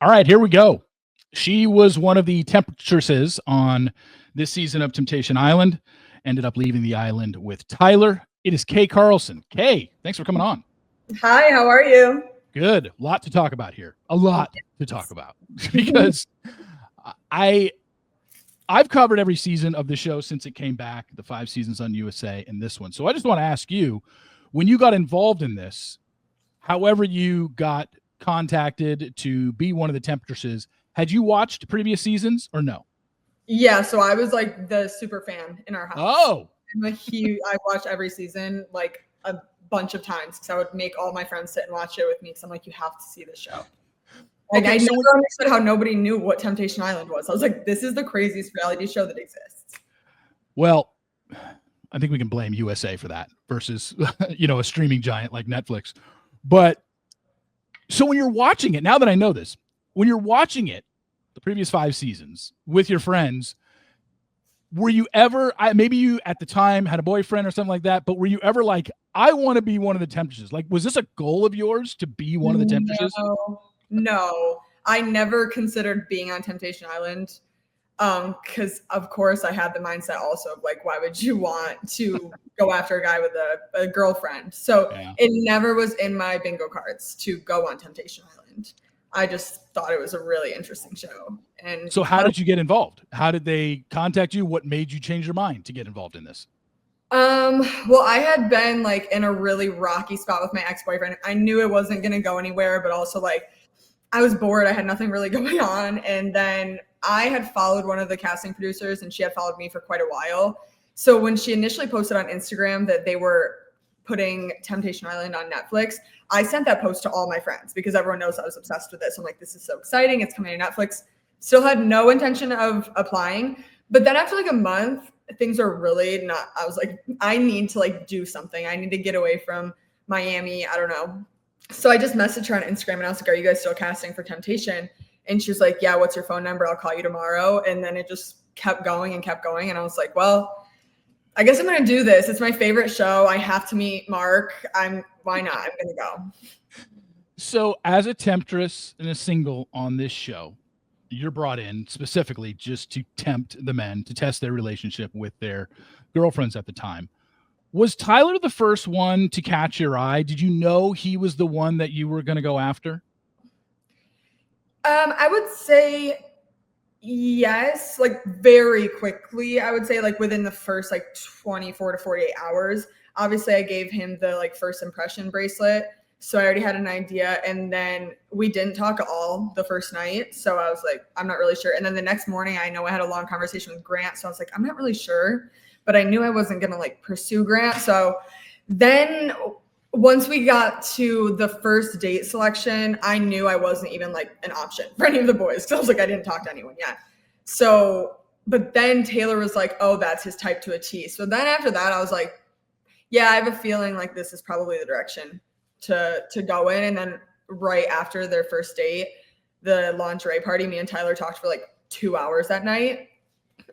All right, here we go. She was one of the temptresses on this season of Temptation Island. Ended up leaving the island with Tyler. It is Kay Carlson. Kay, thanks for coming on. Hi, how are you? Good. A lot to talk about here. A lot to talk about because I've covered every season of the show since it came back, the 5 seasons on USA and this one. So I just want to ask you, when you got involved in this, however you got contacted to be one of the temptresses, had you watched previous seasons or no? Yeah, so I was like the super fan in our house. Oh, I watched every season like a bunch of times because I would make all my friends sit and watch it with me because I'm like, you have to see this show. Like, I never understood how nobody knew what Temptation Island was. I was like, this is the craziest reality show that exists. Well, I think we can blame USA for that versus, a streaming giant like Netflix. But so when you're watching it, now that I know this, when you're watching it, the previous 5 seasons with your friends, were you ever, maybe you at the time had a boyfriend or something like that, but were you ever like, I want to be one of the temptresses? Like, was this a goal of yours to be one of the temptresses? No, I never considered being on Temptation Island. Because of course I had the mindset also of like, why would you want to go after a guy with a girlfriend? So It never was in my bingo cards to go on Temptation Island. I just thought it was a really interesting show. And so how did you get involved? How did they contact you? What made you change your mind to get involved in this? Well, I had been like in a really rocky spot with my ex-boyfriend. I knew it wasn't going to go anywhere, but also like I was bored. I had nothing really going on. And then I had followed one of the casting producers and she had followed me for quite a while. So when she initially posted on Instagram that they were putting Temptation Island on Netflix, I sent that post to all my friends because everyone knows I was obsessed with it. So I'm like, this is so exciting. It's coming to Netflix. Still had no intention of applying. But then after like a month, things are really not, I was like, I need to like do something. I need to get away from Miami. I don't know. So I just messaged her on Instagram and I was like, are you guys still casting for Temptation? And she was like, yeah, what's your phone number? I'll call you tomorrow. And then it just kept going and kept going. And I was like, well, I guess I'm going to do this. It's my favorite show. I have to meet Mark. Why not? I'm going to go. So as a temptress and a single on this show, you're brought in specifically just to tempt the men, to test their relationship with their girlfriends at the time. Was Tyler the first one to catch your eye? Did you know he was the one that you were going to go after? I would say yes, like very quickly. I would say like within the first like 24 to 48 hours. Obviously, I gave him the like first impression bracelet. So I already had an idea. And then we didn't talk at all the first night. So I was like, I'm not really sure. And then the next morning, I know I had a long conversation with Grant. So I was like, I'm not really sure. But I knew I wasn't going to like pursue Grant. So then once we got to the first date selection, I knew I wasn't even like an option for any of the boys. So I was like, I didn't talk to anyone yet. So, but then Taylor was like, oh, that's his type to a T. So then after that, I was like, yeah, I have a feeling like this is probably the direction to go in. And then right after their first date, the lingerie party, me and Tyler talked for like 2 hours that night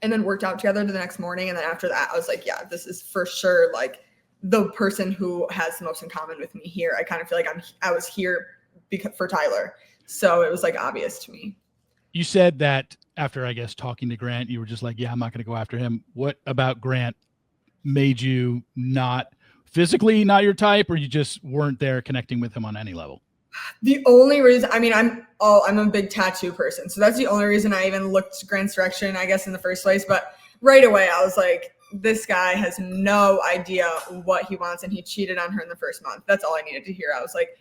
and then worked out together the next morning. And then after that, I was like, yeah, this is for sure like the person who has the most in common with me here. I kind of feel like I was here for Tyler. So it was like obvious to me. You said that after, I guess, talking to Grant, you were just like, yeah, I'm not going to go after him. What about Grant made you not physically not your type, or you just weren't there connecting with him on any level? The only reason, I mean, I'm a big tattoo person. So that's the only reason I even looked Grant's direction, I guess, in the first place. But right away, I was like, this guy has no idea what he wants, and he cheated on her in the first month. That's all I needed to hear. I was like,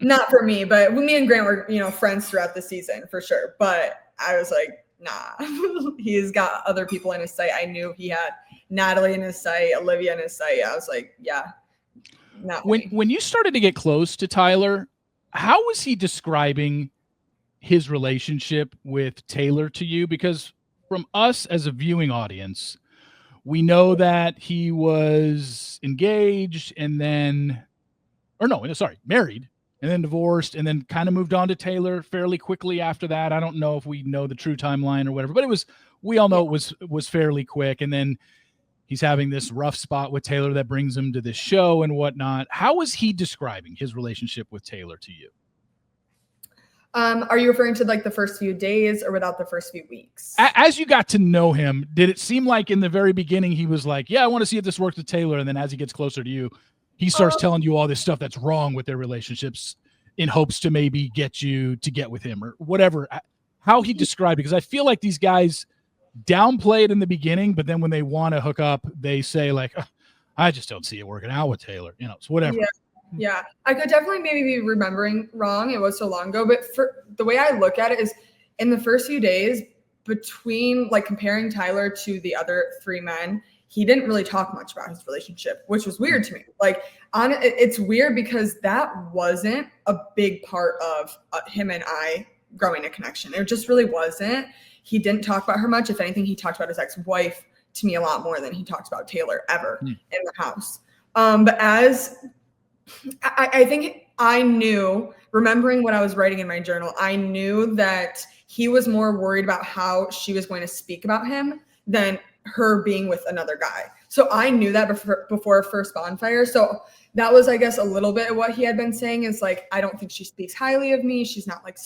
not for me, but me and Grant were, friends throughout the season for sure. But I was like, nah, he's got other people in his sight. I knew he had Natalie in his sight, Olivia in his sight. I was like, yeah. When you started to get close to Tyler, how was he describing his relationship with Taylor to you? Because from us as a viewing audience, we know that he was engaged and then, married and then divorced and then kind of moved on to Taylor fairly quickly after that. I don't know if we know the true timeline or whatever, but we all know it was fairly quick. And then he's having this rough spot with Taylor that brings him to this show and whatnot. How was he describing his relationship with Taylor to you? Are you referring to like the first few days or without the first few weeks? As you got to know him, did it seem like in the very beginning he was like, yeah, I want to see if this works with Taylor, and then as he gets closer to you, he starts telling you all this stuff that's wrong with their relationships in hopes to maybe get you to get with him or whatever? How he described it, because I feel like these guys downplay it in the beginning, but then when they want to hook up, they say like, oh, I just don't see it working out with Taylor. You know, it's whatever. Yeah, I could definitely maybe be remembering wrong. It was so long ago, but for the way I look at it is in the first few days between like comparing Tyler to the other 3 men, he didn't really talk much about his relationship, which was weird to me. Like it's weird because that wasn't a big part of him and I growing a connection. It just really wasn't. He didn't talk about her much. If anything, he talked about his ex-wife to me a lot more than he talked about Taylor ever in the house. But as I think I knew, remembering what I was writing in my journal, I knew that he was more worried about how she was going to speak about him than her being with another guy. So I knew that before first bonfire. So that was, I guess, a little bit of what he had been saying is like, I don't think she speaks highly of me. She's not like,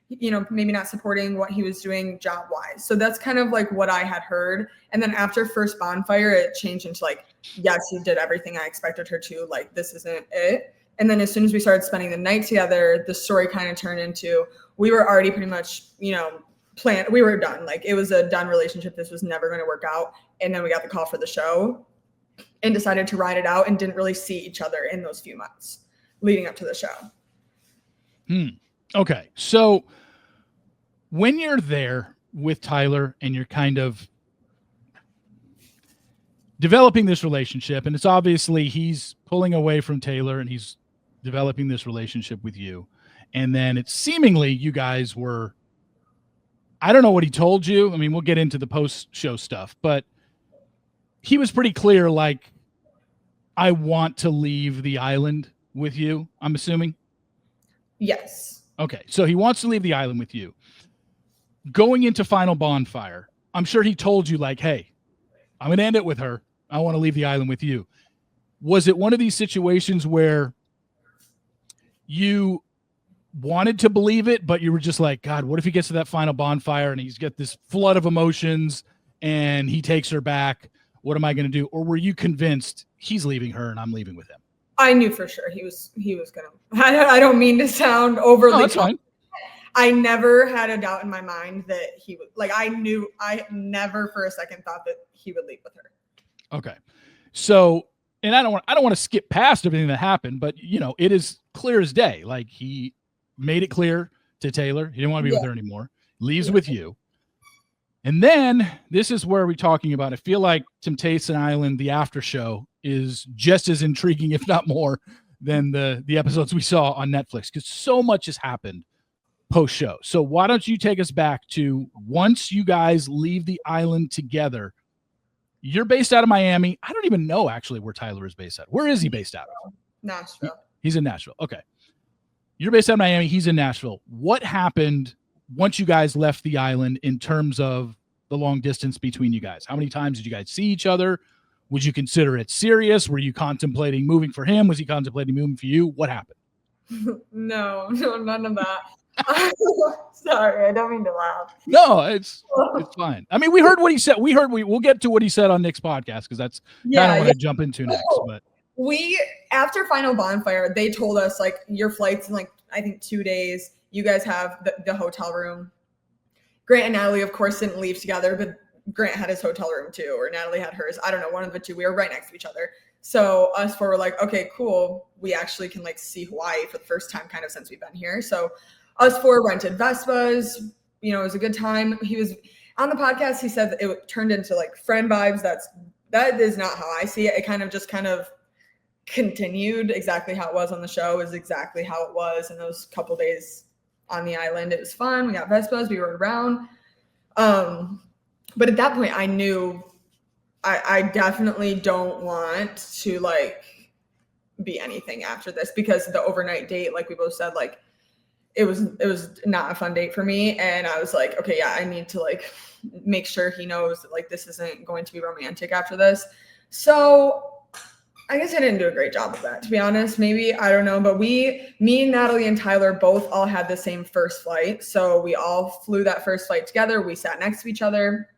you know, maybe not supporting what he was doing job wise. So that's kind of like what I had heard. And then after first bonfire, it changed into like, yes, she did everything I expected her to. Like, this isn't it. And then as soon as we started spending the night together, the story kind of turned into, we were already pretty much, you know, planned. We were done. Like it was a done relationship. This was never going to work out. And then we got the call for the show and decided to ride it out and didn't really see each other in those few months leading up to the show. Okay. So when you're there with Tyler and you're kind of developing this relationship, and it's obviously he's pulling away from Taylor and he's developing this relationship with you. And then it's seemingly you guys were, I don't know what he told you. I mean, we'll get into the post-show stuff, but he was pretty clear, like, I want to leave the island with you, I'm assuming? Yes. Okay, so he wants to leave the island with you. Going into Final Bonfire, I'm sure he told you, like, hey, I'm going to end it with her. I want to leave the island with you. Was it one of these situations where you wanted to believe it, but you were just like, God, what if he gets to that Final Bonfire and he's got this flood of emotions and he takes her back? What am I going to do? Or were you convinced he's leaving her and I'm leaving with him? I knew for sure he was going to, I don't mean to sound overly. No, that's fine. I never had a doubt in my mind that he would, like, I never for a second thought that he would leave with her. Okay. So, and I don't want to skip past everything that happened, but you know, it is clear as day. Like he made it clear to Taylor, he didn't want to be with her anymore, leaves with you. And then this is where we're talking about, I feel like Temptation Island, the after show, is just as intriguing, if not more, than the episodes we saw on Netflix, because so much has happened post show. So why don't you take us back to once you guys leave the island together? You're based out of Miami. I don't even know actually where Tyler is based at. Where is he based out of? Nashville. He's in Nashville. Okay. You're based out of Miami. He's in Nashville. What happened once you guys left the island in terms of the long distance between you guys? How many times did you guys see each other? Would you consider it serious? Were you contemplating moving for him? Was he contemplating moving for you? What happened? No, none of that. Sorry, I don't mean to laugh. No, it's fine. I mean, we heard what he said. We'll get to what he said on Nick's podcast because that's kind of what I jump into next. But after Final Bonfire, they told us like your flight's in like I think 2 days. You guys have the hotel room. Grant and Natalie, of course, didn't leave together, but Grant had his hotel room too, or Natalie had hers. I don't know, one of the two. We were right next to each other. So us four were like, okay, cool. We actually can like see Hawaii for the first time kind of since we've been here. So us four rented Vespas. You know, it was a good time. He was on the podcast. He said that it turned into like friend vibes. That is not how I see it. It kind of continued exactly how it was on the show is exactly how it was in those couple days on the island. It was fun. We got Vespas. We rode around. But at that point I knew I definitely don't want to like be anything after this because the overnight date, like we both said, like it was not a fun date for me. And I was like, okay, yeah, I need to like make sure he knows that like this isn't going to be romantic after this. So I guess I didn't do a great job of that, to be honest. Maybe, I don't know. But me, Natalie, and Tyler both all had the same first flight. So we all flew that first flight together. We sat next to each other.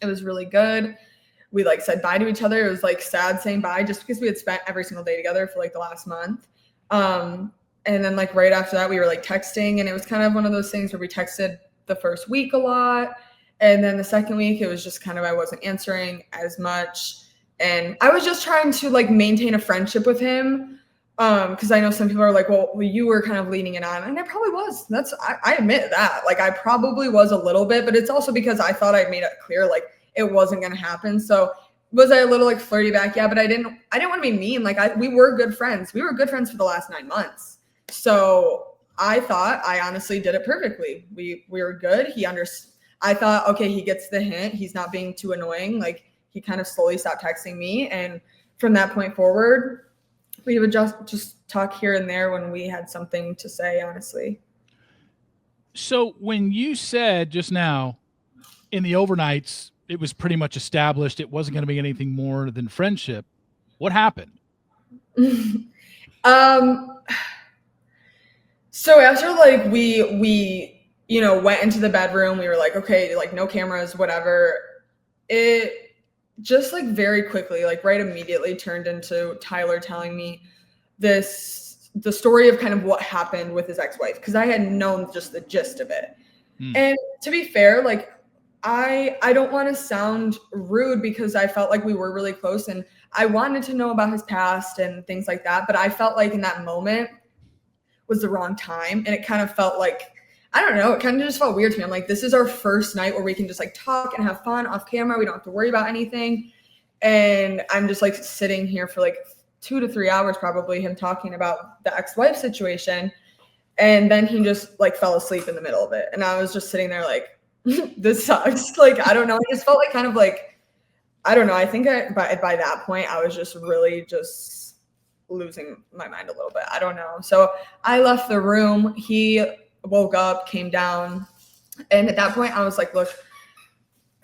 It was really good. We like said bye to each other. It was like sad saying bye just because we had spent every single day together for like the last month. And then like right after that, we were like texting, and it was kind of one of those things where we texted the first week a lot. And then the second week, it was just kind of, I wasn't answering as much. And I was just trying to like maintain a friendship with him. Because I know some people are like, well, you were kind of leading it on. And I probably was. I admit that. Like I probably was a little bit, but it's also because I thought I made it clear like it wasn't going to happen. So was I a little like flirty back? Yeah, but I didn't want to be mean. Like we were good friends. We were good friends for the last 9 months. So I thought I honestly did it perfectly. We were good. He understood. I thought, okay, he gets the hint. He's not being too annoying. Like he kind of slowly stopped texting me. And from that point forward, we would just talk here and there when we had something to say, honestly. So when you said just now in the overnights, it was pretty much established it wasn't going to be anything more than friendship. What happened? So after like we went into the bedroom, we were like, okay, like no cameras, whatever. It just like very quickly, like right immediately turned into Tyler telling me the story of kind of what happened with his ex-wife, because I had known just the gist of it. And to be fair, like I don't want to sound rude because I felt like we were really close and I wanted to know about his past and things like that. But I felt like in that moment was the wrong time. And it kind of felt like, I don't know, it kind of just felt weird to me. I'm like, this is our first night where we can just like talk and have fun off camera. We don't have to worry about anything. And I'm just like sitting here for like 2 to 3 hours, probably, him talking about the ex-wife situation. And then he just like fell asleep in the middle of it. And I was just sitting there like, this sucks. Like, I don't know. I just felt like kind of like, I don't know. I think by that point, I was just really just losing my mind a little bit. I don't know. So I left the room. He woke up, came down. And at that point, I was like, look,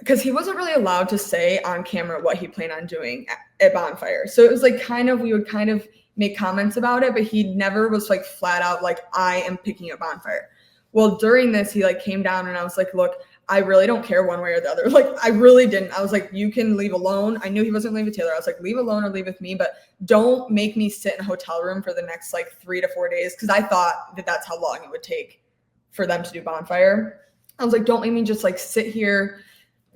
because he wasn't really allowed to say on camera what he planned on doing at Bonfire. So it was like we would kind of make comments about it, but he never was like flat out like, I am picking up Bonfire. Well, during this, he like came down and I was like, look, I really don't care one way or the other. Like, I really didn't. I was like, you can leave alone. I knew he wasn't leaving with Taylor. I was like, leave alone or leave with me, but don't make me sit in a hotel room for the next like 3 to 4 days. Cause I thought that that's how long it would take for them to do Bonfire. I was like, don't make me just like sit here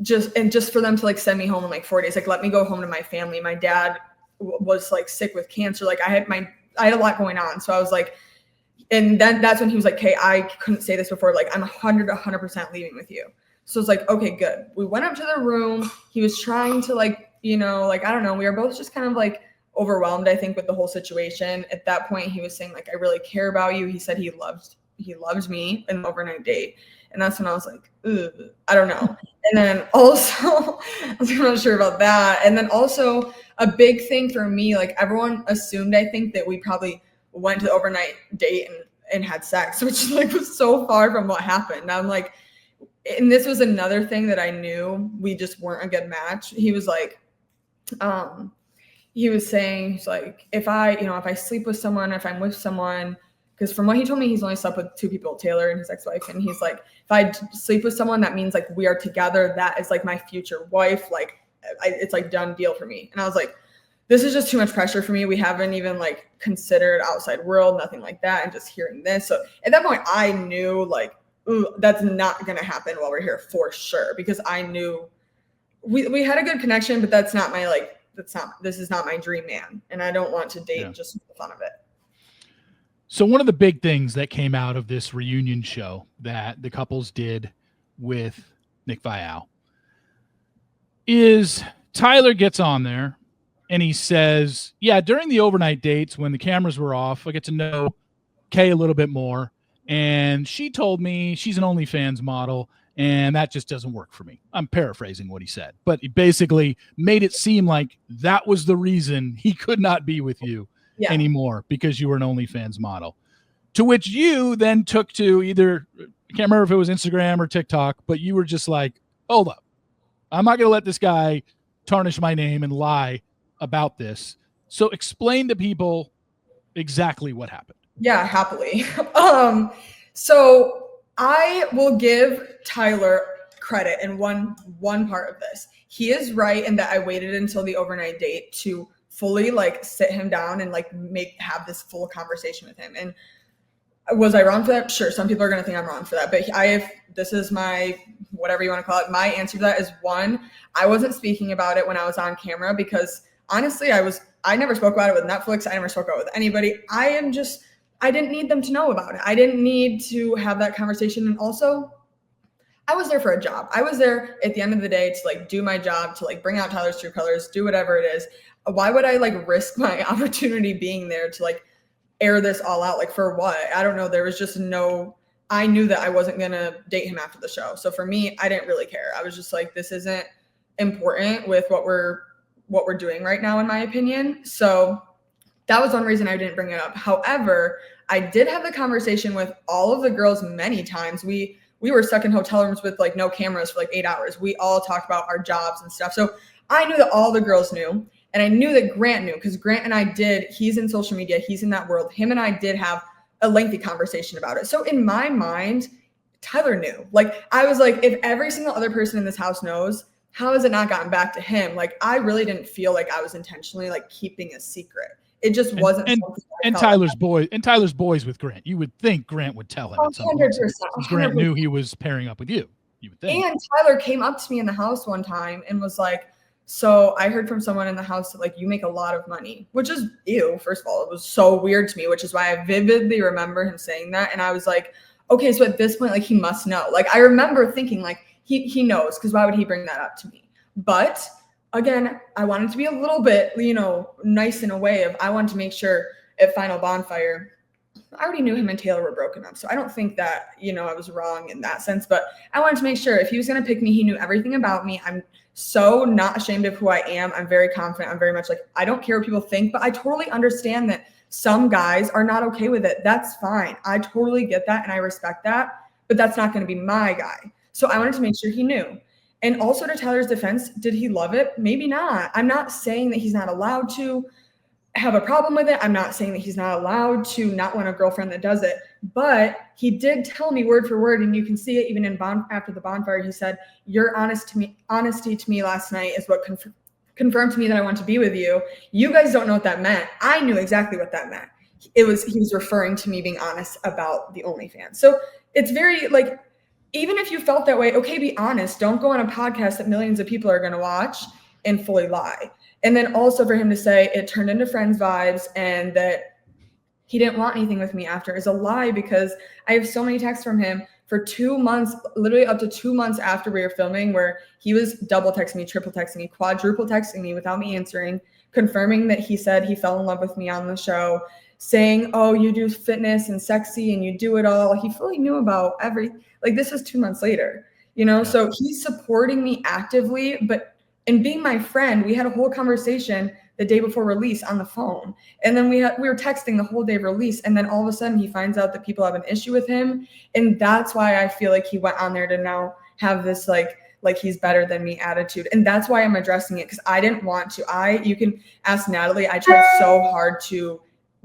just for them to like send me home in like 4 days. Like, let me go home to my family. My dad was like sick with cancer. Like I had a lot going on. So I was like, and then that's when he was like, Kay, I couldn't say this before. Like, I'm 100% leaving with you. So it's like, okay, good. We went up to the room. He was trying to like, like, I don't know. We were both just kind of like overwhelmed, I think, with the whole situation. At that point, he was saying like, I really care about you. He said he loves me in an overnight date. And that's when I was like, ugh, I don't know. And then also, I'm not sure about that. And then also a big thing for me, like everyone assumed, I think, that we probably went to the overnight date and had sex, which like was so far from what happened. I'm like, and this was another thing that I knew we just weren't a good match. He was like, he was saying, he's like, if I sleep with someone, if I'm with someone, because from what he told me, he's only slept with 2 people, Taylor and his ex-wife. And he's like, if I sleep with someone, that means like we are together. That is like my future wife. Like it's like done deal for me. And I was like, this is just too much pressure for me. We haven't even like considered outside world, nothing like that. And just hearing this. So at that point I knew like, ooh, that's not going to happen while we're here for sure. Because I knew we had a good connection, but this is not my dream man. And I don't want to date just for the fun of it. So one of the big things that came out of this reunion show that the couples did with Nick Vial is Tyler gets on there and he says, yeah, during the overnight dates when the cameras were off, I get to know Kay a little bit more. And she told me she's an OnlyFans model and that just doesn't work for me. I'm paraphrasing what he said, but he basically made it seem like that was the reason he could not be with you anymore because you were an OnlyFans model. To which you then took to either, I can't remember if it was Instagram or TikTok, but you were just like, hold up. I'm not going to let this guy tarnish my name and lie about this. So explain to people exactly what happened. Yeah, happily. So I will give Tyler credit in one part of this. He is right in that I waited until the overnight date to fully like sit him down and like have this full conversation with him. And was I wrong for that? Sure. Some people are going to think I'm wrong for that, but this is my, whatever you want to call it. My answer to that is one, I wasn't speaking about it when I was on camera because honestly, I never spoke about it with Netflix. I never spoke about it with anybody. I didn't need them to know about it. I didn't need to have that conversation. And also I was there for a job. I was there at the end of the day to like do my job, to like bring out Tyler's true colors, do whatever it is. Why would I like risk my opportunity being there to like air this all out? Like for what? I don't know. There was just I knew that I wasn't going to date him after the show. So for me, I didn't really care. I was just like, this isn't important with what we're doing right now, in my opinion. So that was one reason I didn't bring it up. However, I did have the conversation with all of the girls many times. We were stuck in hotel rooms with like no cameras for like 8 hours. We all talked about our jobs and stuff. So I knew that all the girls knew, and I knew that Grant knew because Grant and I he's in social media, he's in that world. Him and I did have a lengthy conversation about it. So in my mind, Tyler knew. Like I was like, if every single other person in this house knows, how has it not gotten back to him? Like I really didn't feel like I was intentionally like keeping a secret. It just wasn't. And Tyler's boys with Grant. You would think Grant would tell him at some point. 100%. Grant knew he was pairing up with you. You would think. And Tyler came up to me in the house one time and was like, so I heard from someone in the house that like you make a lot of money, which is ew. First of all, it was so weird to me, which is why I vividly remember him saying that. And I was like, okay, so at this point, like he must know. Like I remember thinking like he knows, because why would he bring that up to me? But again, I wanted to be a little bit, nice in a way of I wanted to make sure at Final Bonfire, I already knew him and Taylor were broken up. So I don't think that, I was wrong in that sense, but I wanted to make sure if he was going to pick me, he knew everything about me. I'm so not ashamed of who I am. I'm very confident. I'm very much like, I don't care what people think, but I totally understand that some guys are not okay with it. That's fine. I totally get that. And I respect that, but that's not going to be my guy. So I wanted to make sure he knew. And also to Tyler's defense, did he love it? Maybe not. I'm not saying that he's not allowed to have a problem with it. I'm not saying that he's not allowed to not want a girlfriend that does it. But he did tell me word for word, and you can see it even in after the bonfire. He said, "Your honesty to me last night is what confirmed to me that I want to be with you." You guys don't know what that meant. I knew exactly what that meant. He was referring to me being honest about the OnlyFans. So it's very like, even if you felt that way, okay, be honest. Don't go on a podcast that millions of people are going to watch and fully lie. And then also for him to say it turned into friends vibes and that he didn't want anything with me after is a lie, because I have so many texts from him for 2 months, literally up to 2 months after we were filming, where he was double texting me, triple texting me, quadruple texting me without me answering, confirming that he said he fell in love with me on the show, saying, "Oh, you do fitness and sexy and you do it all." He fully knew about like this was 2 months later, Yeah. So he's supporting me actively, and being my friend, we had a whole conversation the day before release on the phone. And then we were texting the whole day of release. And then all of a sudden he finds out that people have an issue with him. And that's why I feel like he went on there to now have this like he's better than me attitude. And that's why I'm addressing it, because I didn't want to. You can ask Natalie, I tried so hard to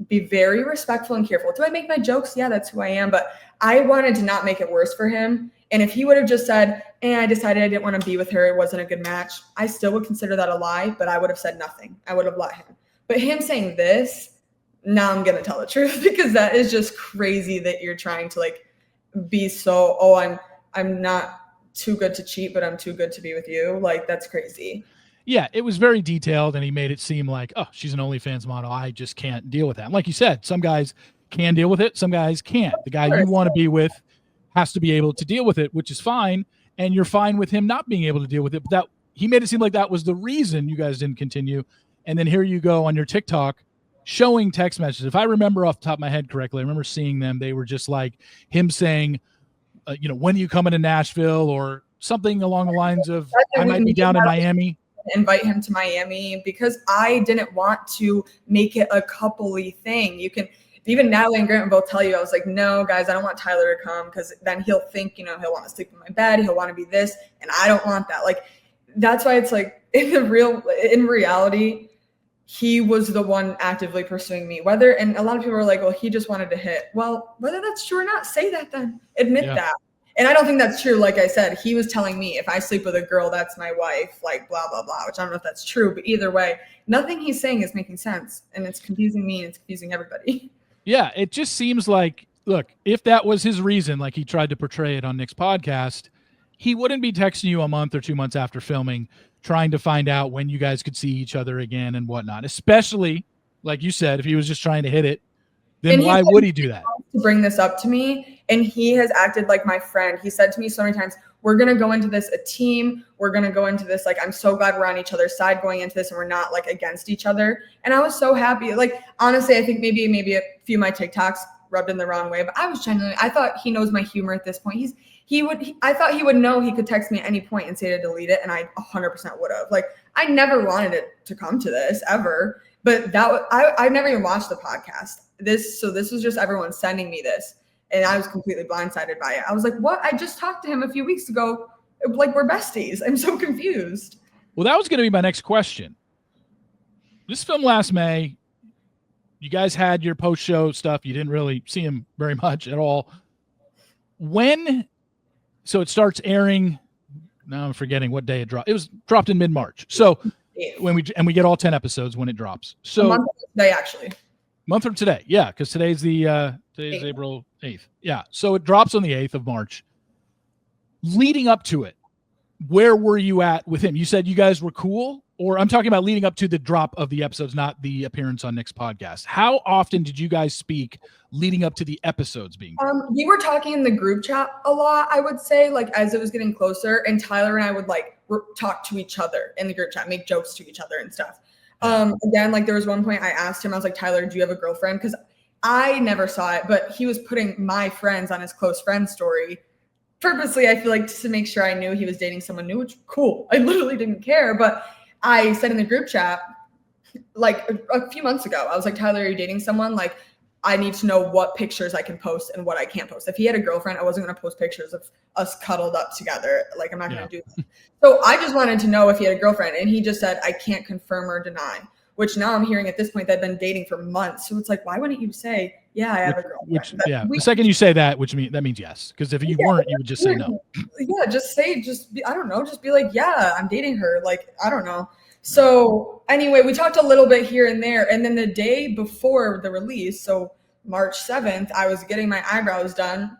be very respectful and careful. Do I make my jokes? Yeah, that's who I am. But I wanted to not make it worse for him. And if he would have just said, I decided I didn't want to be with her, it wasn't a good match, I still would consider that a lie, but I would have said nothing. I would have let him. But him saying this, now I'm going to tell the truth, because that is just crazy that you're trying to like be so, I'm not too good to cheat, but I'm too good to be with you. Like, that's crazy. Yeah, it was very detailed, and he made it seem like, oh, she's an OnlyFans model. I just can't deal with that. And like you said, some guys can deal with it. Some guys can't. The guy you want to be with has to be able to deal with it, which is fine. And you're fine with him not being able to deal with it. But that he made it seem like that was the reason you guys didn't continue. And then here you go on your TikTok showing text messages. If I remember off the top of my head correctly, I remember seeing them. They were just like him saying, when are you coming to Nashville, or something along the lines of, I might be down in Miami. Invite him to Miami, because I didn't want to make it a coupley thing. Even Natalie and Grant both tell you, I was like, no, guys, I don't want Tyler to come, because then he'll think, he'll want to sleep in my bed. He'll want to be this. And I don't want that. Like, that's why it's like in reality, he was the one actively pursuing me. And a lot of people are like, well, he just wanted to hit. Well, whether that's true or not, say that then. Admit that. And I don't think that's true. Like I said, he was telling me if I sleep with a girl, that's my wife, like blah, blah, blah, which I don't know if that's true. But either way, nothing he's saying is making sense. And it's confusing me and it's confusing everybody. Yeah, it just seems like, look, if that was his reason, like he tried to portray it on Nick's podcast, he wouldn't be texting you a month or 2 months after filming, trying to find out when you guys could see each other again and whatnot. Especially, like you said, if he was just trying to hit it, then why would he do that? To bring this up to me, and he has acted like my friend. He said to me so many times, we're going to go into this a team. We're going to go into this, like, I'm so glad we're on each other's side going into this and we're not like against each other. And I was so happy. Like, honestly, I think maybe a few of my TikToks rubbed in the wrong way, but I was genuinely, I thought he knows my humor at this point. I thought he would know he could text me at any point and say to delete it. And I 100% would have. Like, I never wanted it to come to this ever, but I never even watched the podcast. This was just everyone sending me this. And I was completely blindsided by it. I was like, what? I just talked to him a few weeks ago. Like, we're besties. I'm so confused. Well, that was going to be my next question. This film last May, you guys had your post-show stuff. You didn't really see him very much at all. So it starts airing. Now I'm forgetting what day it dropped. It was dropped in mid-March. So we get all 10 episodes when it drops. So a month from today, actually. Month from today. Yeah. Because today's April 8th. Yeah. So it drops on the 8th of March. Leading up to it, where were you at with him? You said you guys were cool, or I'm talking about leading up to the drop of the episodes, not the appearance on Nick's podcast. How often did you guys speak leading up to the episodes being? We were talking in the group chat a lot, I would say, like as it was getting closer, and Tyler and I would like talk to each other in the group chat, make jokes to each other and stuff. Again, like there was one point I asked him, I was like, Tyler, do you have a girlfriend? Because I never saw it, but he was putting my friends on his close friend story purposely, I feel like, just to make sure I knew he was dating someone new, which cool. I literally didn't care. But I said in the group chat, like a few months ago, I was like, Tyler, are you dating someone? Like, I need to know what pictures I can post and what I can't post. If he had a girlfriend, I wasn't going to post pictures of us cuddled up together. Like, I'm not going to do that. So I just wanted to know if he had a girlfriend. And he just said, I can't confirm or deny, which now I'm hearing at this point they've been dating for months. So it's like, why wouldn't you say, yeah, I have a girlfriend? The second you say that, that means yes. Because if you weren't, you would just say no. Yeah, I don't know. Just be like, yeah, I'm dating her. Like, I don't know. So anyway, we talked a little bit here and there. And then the day before the release, so March 7th, I was getting my eyebrows done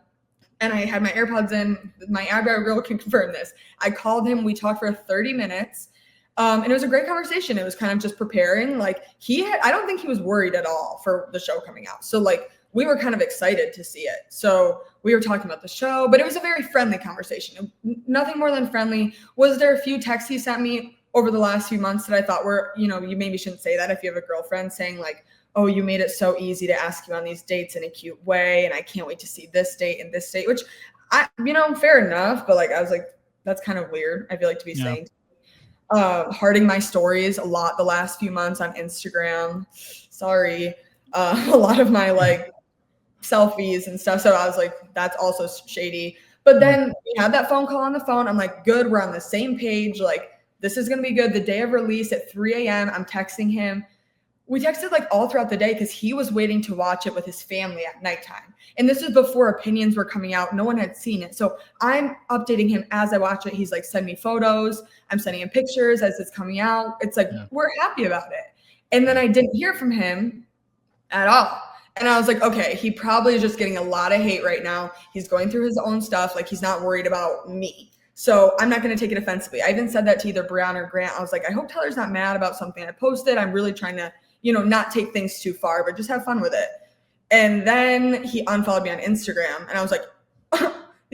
and I had my AirPods in. My eyebrow girl can confirm this. I called him. We talked for 30 minutes. And it was a great conversation. It was kind of just preparing. Like I don't think he was worried at all for the show coming out. So like we were kind of excited to see it. So we were talking about the show, but it was a very friendly conversation. Nothing more than friendly. Was there a few texts he sent me over the last few months that I thought were, you maybe shouldn't say that if you have a girlfriend, saying like, oh, you made it so easy to ask you on these dates in a cute way. And I can't wait to see this date and this date, which fair enough. But like, I was like, that's kind of weird. I feel like to be saying. Hearting my stories a lot the last few months on Instagram. Sorry. A lot of my like selfies and stuff. So I was like, that's also shady. But then we had that phone call on the phone. I'm like, good. We're on the same page. Like, this is going to be good. The day of release at 3 a.m. I'm texting him. We texted like all throughout the day because he was waiting to watch it with his family at nighttime. And this is before opinions were coming out. No one had seen it. So I'm updating him as I watch it. He's like, send me photos. I'm sending him pictures as it's coming out. It's like, we're happy about it. And then I didn't hear from him at all. And I was like, okay, he probably is just getting a lot of hate right now. He's going through his own stuff. Like, he's not worried about me. So I'm not going to take it offensively. I even said that to either Bion or Grant. I was like, I hope Tyler's not mad about something I posted. I'm really trying to, not take things too far, but just have fun with it. And then he unfollowed me on Instagram. And I was like,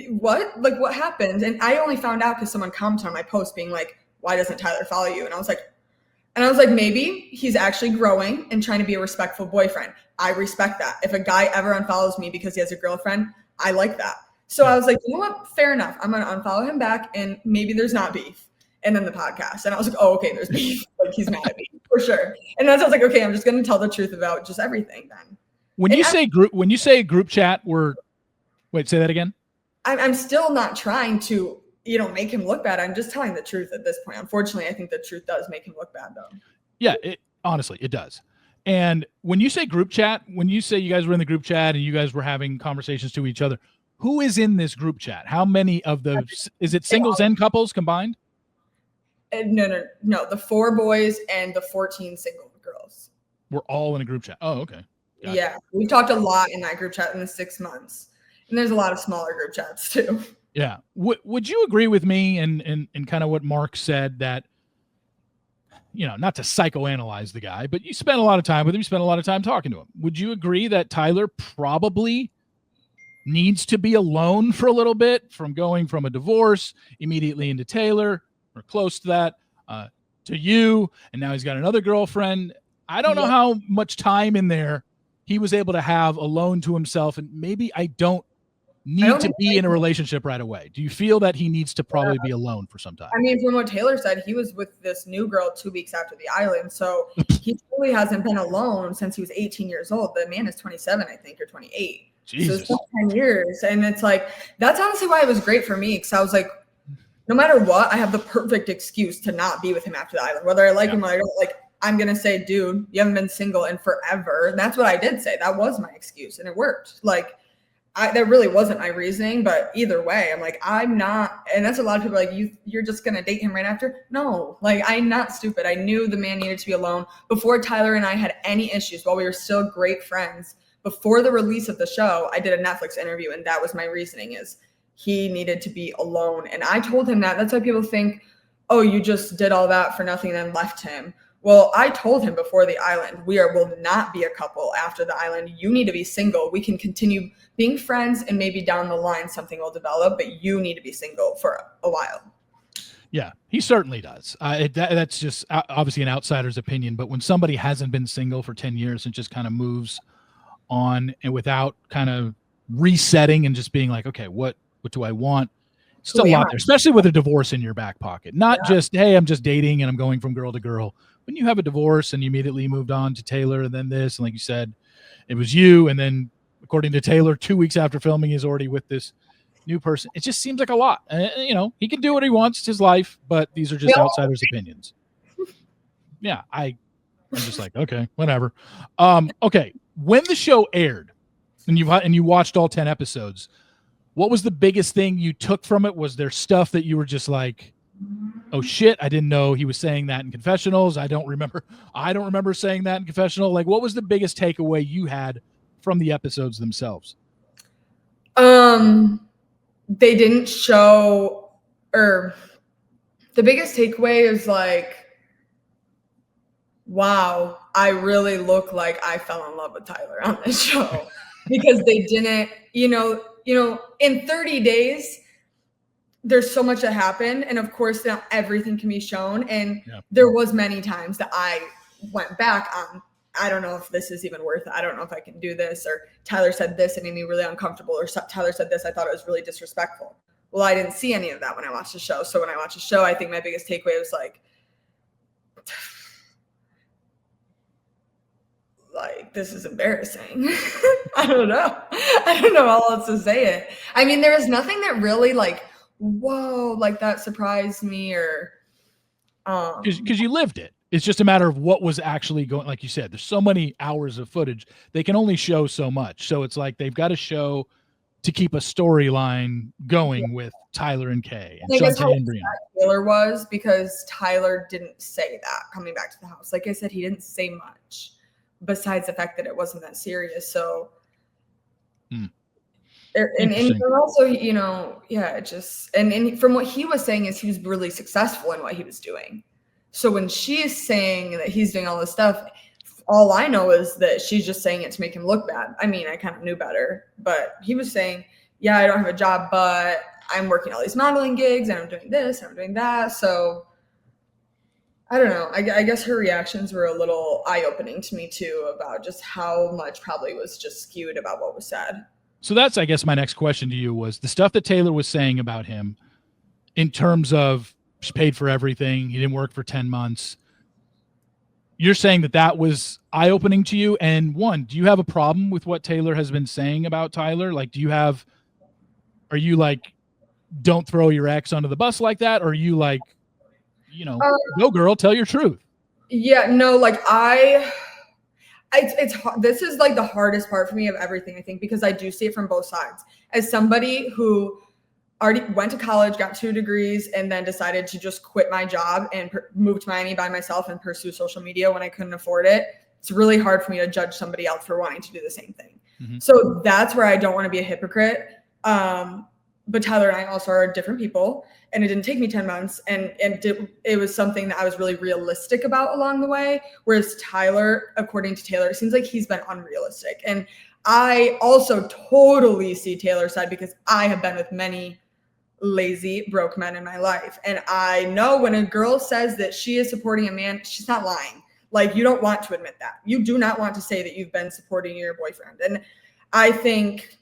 what? Like, what happened? And I only found out because someone commented on my post being like, why doesn't Tyler follow you? And I was like, maybe he's actually growing and trying to be a respectful boyfriend. I respect that. If a guy ever unfollows me because he has a girlfriend, I like that. So I was like, you know what? Fair enough. I'm going to unfollow him back and maybe there's not beef. And then the podcast. And I was like, oh, okay, there's beef. Like, he's mad at me for sure. And then I was like, okay, I'm just going to tell the truth about just everything then. When you say group chat, wait, say that again. I'm still not trying to, make him look bad. I'm just telling the truth at this point. Unfortunately, I think the truth does make him look bad though. Yeah. Honestly, it does. And when you say group chat, when you say you guys were in the group chat and you guys were having conversations to each other, who is in this group chat? How many of those? Is it singles and couples combined? No. The 4 boys and the 14 single girls. We're all in a group chat. Oh, okay. Gotcha. Yeah, we talked a lot in that group chat in the 6 months, and there's a lot of smaller group chats too. Yeah. Would you agree with me and kind of what Mark said that, not to psychoanalyze the guy, but you spent a lot of time with him. You spent a lot of time talking to him. Would you agree that Tyler probably needs to be alone for a little bit, from going from a divorce immediately into Taylor or close to that, to you, and now he's got another girlfriend? I don't know how much time in there he was able to have alone to himself, and maybe I don't need to be in a relationship right away. Do you feel that he needs to probably be alone for some time? I mean, from what Taylor said, he was with this new girl 2 weeks after the island. So he really hasn't been alone since he was 18 years old. The man is 27, I think, or 28. Jesus. So it's 10 years. And it's like, that's honestly why it was great for me. Because I was like, no matter what, I have the perfect excuse to not be with him after the island. Whether I like him or I don't, like, I'm going to say, dude, you haven't been single in forever. And that's what I did say. That was my excuse. And it worked. Like, that really wasn't my reasoning, but either way, I'm like, I'm not, and that's a lot of people like, you're just going to date him right after? No, like, I'm not stupid. I knew the man needed to be alone. Before Tyler and I had any issues, while we were still great friends, before the release of the show, I did a Netflix interview, and that was my reasoning, is he needed to be alone. And I told him that. That's why people think, oh, you just did all that for nothing and then left him. Well, I told him before the island, will not be a couple after the island. You need to be single. We can continue being friends, and maybe down the line something will develop, but you need to be single for a while. Yeah, he certainly does. That's just obviously an outsider's opinion, but when somebody hasn't been single for 10 years and just kind of moves on and without kind of resetting and just being like, okay, what do I want? Still a lot there, especially with a divorce in your back pocket. Not just, hey, I'm just dating and I'm going from girl to girl. When you have a divorce and you immediately moved on to Taylor and then this, and like you said, it was you, and then according to Taylor, 2 weeks after filming, he's already with this new person. It just seems like a lot. He can do what he wants. It's his life, but these are just outsiders' opinions. Yeah, I'm just like, okay, whatever. Okay, when the show aired and you watched all 10 episodes, what was the biggest thing you took from it? Was there stuff that you were just like, oh shit, I didn't know he was saying that in confessionals? I don't remember saying that in confessional. Like, what was the biggest takeaway you had from the episodes themselves? They didn't show, or the biggest takeaway is like, wow, I really look like I fell in love with Tyler on this show. Because they didn't, in 30 days, there's so much that happened. And of course, not everything can be shown. And there was many times that I went back on, I don't know if this is even worth it. I don't know if I can do this. Or Tyler said this and made me really uncomfortable. Or Tyler said this, I thought it was really disrespectful. Well, I didn't see any of that when I watched the show. So when I watched the show, I think my biggest takeaway was like, this is embarrassing. I don't know how else to say it. I mean, there was nothing that really like, whoa, like that surprised me, or because you lived it. It's just a matter of what was actually going. Like you said, there's so many hours of footage. They can only show so much. So it's like they've got to show to keep a storyline going with Tyler and Kay and Shante and Bion. Taylor was, because Tyler didn't say that coming back to the house. Like I said, he didn't say much besides the fact that it wasn't that serious. So, and also, and from what he was saying is he was really successful in what he was doing. So when she's saying that he's doing all this stuff, all I know is that she's just saying it to make him look bad. I mean, I kind of knew better, but he was saying, yeah, I don't have a job, but I'm working all these modeling gigs and I'm doing this and I'm doing that. So I don't know. I guess her reactions were a little eye-opening to me too, about just how much probably was just skewed about what was said. So that's, I guess, my next question to you was the stuff that Taylor was saying about him in terms of she paid for everything. He didn't work for 10 months. You're saying that was eye-opening to you. And one, do you have a problem with what Taylor has been saying about Tyler? Like, are you like, don't throw your ex under the bus like that? Or are you like, go girl, tell your truth? Yeah, no, like it's this is like the hardest part for me of everything, I think, because I do see it from both sides. As somebody who already went to college, got 2 degrees, and then decided to just quit my job and move to Miami by myself and pursue social media when I couldn't afford it, it's really hard for me to judge somebody else for wanting to do the same thing. Mm-hmm. So that's where I don't want to be a hypocrite. But Tyler and I also are different people, and it didn't take me 10 months. And it was something that I was really realistic about along the way. Whereas Tyler, according to Taylor, it seems like he's been unrealistic. And I also totally see Taylor's side because I have been with many lazy, broke men in my life. And I know when a girl says that she is supporting a man, she's not lying. Like, you don't want to admit that. You do not want to say that you've been supporting your boyfriend. And I think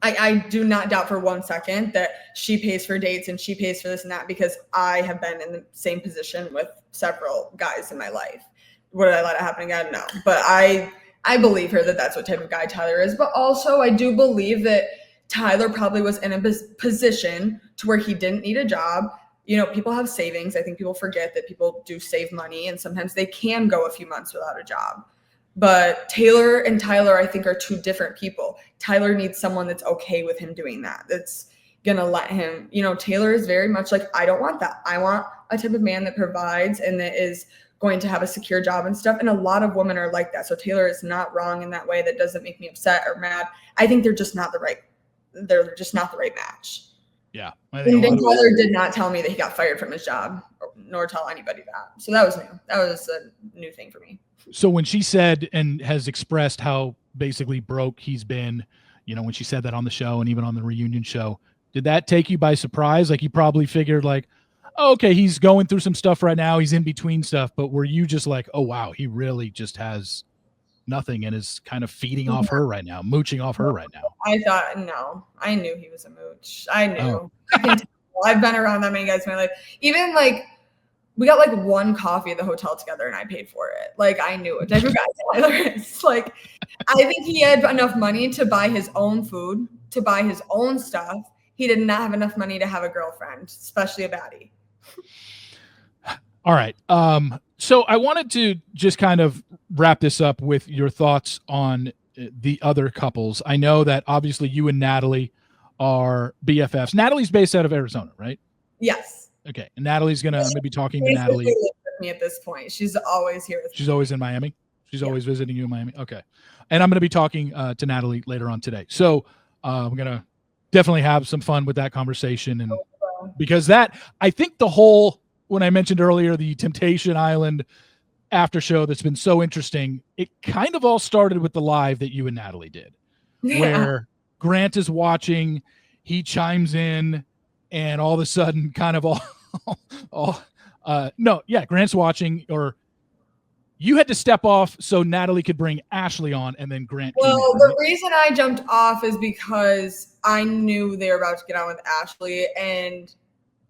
I do not doubt for 1 second that she pays for dates and she pays for this and that, because I have been in the same position with several guys in my life. Would I let it happen again? No. But I believe her that that's what type of guy Tyler is. But also I do believe that Tyler probably was in a position to where he didn't need a job. You know, people have savings. I think people forget that people do save money, and sometimes they can go a few months without a job. But Taylor and Tyler, I think, are 2 different people. Tyler needs someone that's okay with him doing that. That's going to let him, you know, Taylor is very much like, I don't want that. I want a type of man that provides and that is going to have a secure job and stuff. And a lot of women are like that. So Taylor is not wrong in that way. That doesn't make me upset or mad. I think they're just not the right match. Yeah. And Tyler did not tell me that he got fired from his job, nor tell anybody that. So that was new. That was a new thing for me. So when she said and has expressed how basically broke he's been, you know, when she said that on the show and even on the reunion show, did that take you by surprise? Like, you probably figured like, oh, okay, he's going through some stuff right now. He's in between stuff. But were you just like, oh, wow, he really just has nothing and is kind of feeding off her right now, mooching off her right now? I thought, no, I knew he was a mooch. I knew. Oh. I've been around that many guys in my life. Even like, we got like 1 coffee at the hotel together and I paid for it. Like, I knew what type of guy Tyler is. Like, I think he had enough money to buy his own food, to buy his own stuff. He did not have enough money to have a girlfriend, especially a baddie. All right. So I wanted to just kind of wrap this up with your thoughts on the other couples. I know that obviously you and Natalie are BFFs. Natalie's based out of Arizona, right? Yes. Okay. And Natalie's going to be talking to Natalie. With me at this point. She's always here with me. She's always in Miami. She's always visiting you in Miami. Okay. And I'm going to be talking to Natalie later on today. So I'm going to definitely have some fun with that conversation. And because that, I think the whole, when I mentioned earlier, the Temptation Island after show that's been so interesting, it kind of all started with the live that you and Natalie did, where Grant is watching, he chimes in, and all of a sudden kind of Grant's watching, or you had to step off so Natalie could bring Ashley on, and then Grant. Well, the reason I jumped off is because I knew they were about to get on with Ashley, and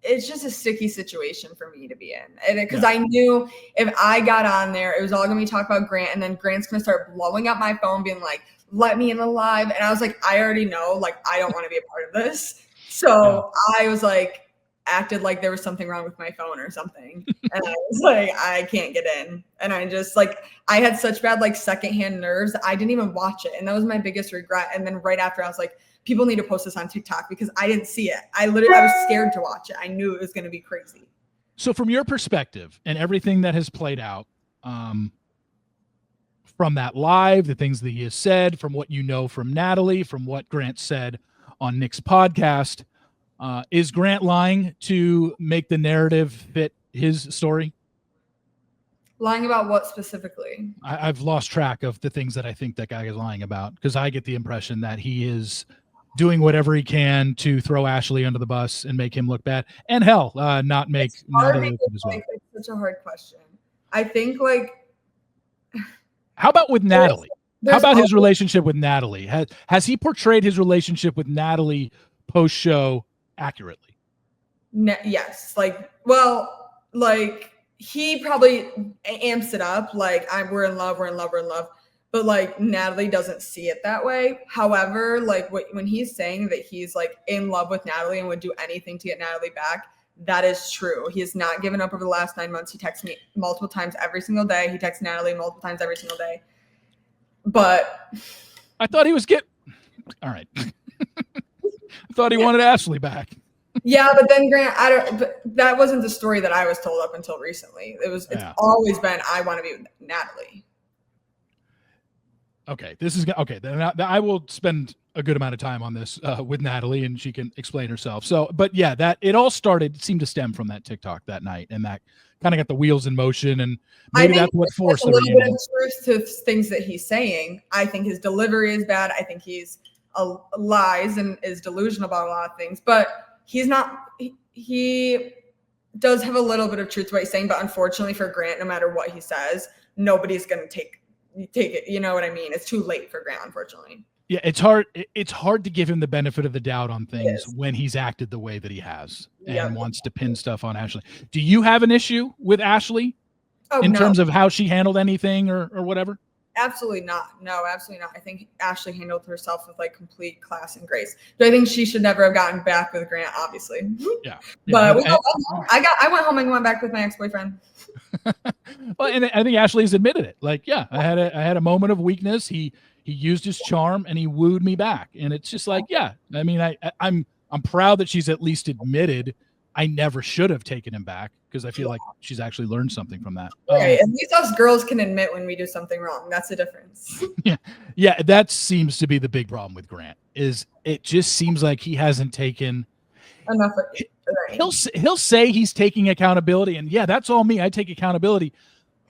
it's just a sticky situation for me to be in. And because I knew if I got on there, it was all going to be talk about Grant, and then Grant's going to start blowing up my phone, being like, let me in the live. And I was like, I already know, like, I don't want to be a part of this. So I was like, acted like there was something wrong with my phone or something. And I was like, I can't get in. And I just like, I had such bad like secondhand nerves. I didn't even watch it. And that was my biggest regret. And then right after I was like, people need to post this on TikTok, because I didn't see it. I was scared to watch it. I knew it was going to be crazy. So from your perspective and everything that has played out, from that live, the things that he has said, from what you know from Natalie, from what Grant said on Nick's podcast, is Grant lying to make the narrative fit his story? Lying about what specifically? I've lost track of the things that I think that guy is lying about, because I get the impression that he is doing whatever he can to throw Ashley under the bus and make him look bad, and hell, not make Natalie look good as well. It's such a hard question. I think like, how about with Natalie? How about his relationship with Natalie? Has he portrayed his relationship with Natalie post-show accurately? Yes. Like, well, like he probably amps it up. Like, we're in love. But like Natalie doesn't see it that way. However, like when he's saying that he's like in love with Natalie and would do anything to get Natalie back, that is true. He has not given up over the last 9 months. He texts me multiple times every single day. He texts Natalie multiple times every single day. But I thought he was all right. I thought he wanted Ashley back. Yeah, but then Grant, but that wasn't the story that I was told up until recently. It's always been, I want to be with Natalie. Okay, then I will spend a good amount of time on this with Natalie, and she can explain herself. So, but yeah, that it all seemed to stem from that TikTok that night, and that kind of got the wheels in motion, and maybe that's what forced a little bit of truth to things that he's saying. I think his delivery is bad. I think he's lies and is delusional about a lot of things, but he's not. He does have a little bit of truth to what he's saying, but unfortunately for Grant, no matter what he says, nobody's going to take it. You know what I mean? It's too late for Grant, unfortunately. Yeah, it's hard. It's hard to give him the benefit of the doubt on things when he's acted the way that he has and wants to pin stuff on Ashley. Do you have an issue with Ashley in terms of how she handled anything or whatever? Absolutely not. No, absolutely not. I think Ashley handled herself with like complete class and grace. Do I think she should never have gotten back with Grant? Obviously. Yeah. But I went home and went back with my ex-boyfriend. Well, and I think Ashley's admitted it. Like, yeah, I had a moment of weakness. He used his charm and he wooed me back. And it's just like, yeah, I mean, I'm proud that she's at least admitted I never should have taken him back, because I feel like she's actually learned something from that. Right. At least us girls can admit when we do something wrong. That's the difference. Yeah. That seems to be the big problem with Grant, is it just seems like he hasn't taken enough. He'll say he's taking accountability, and yeah, that's all me. I take accountability.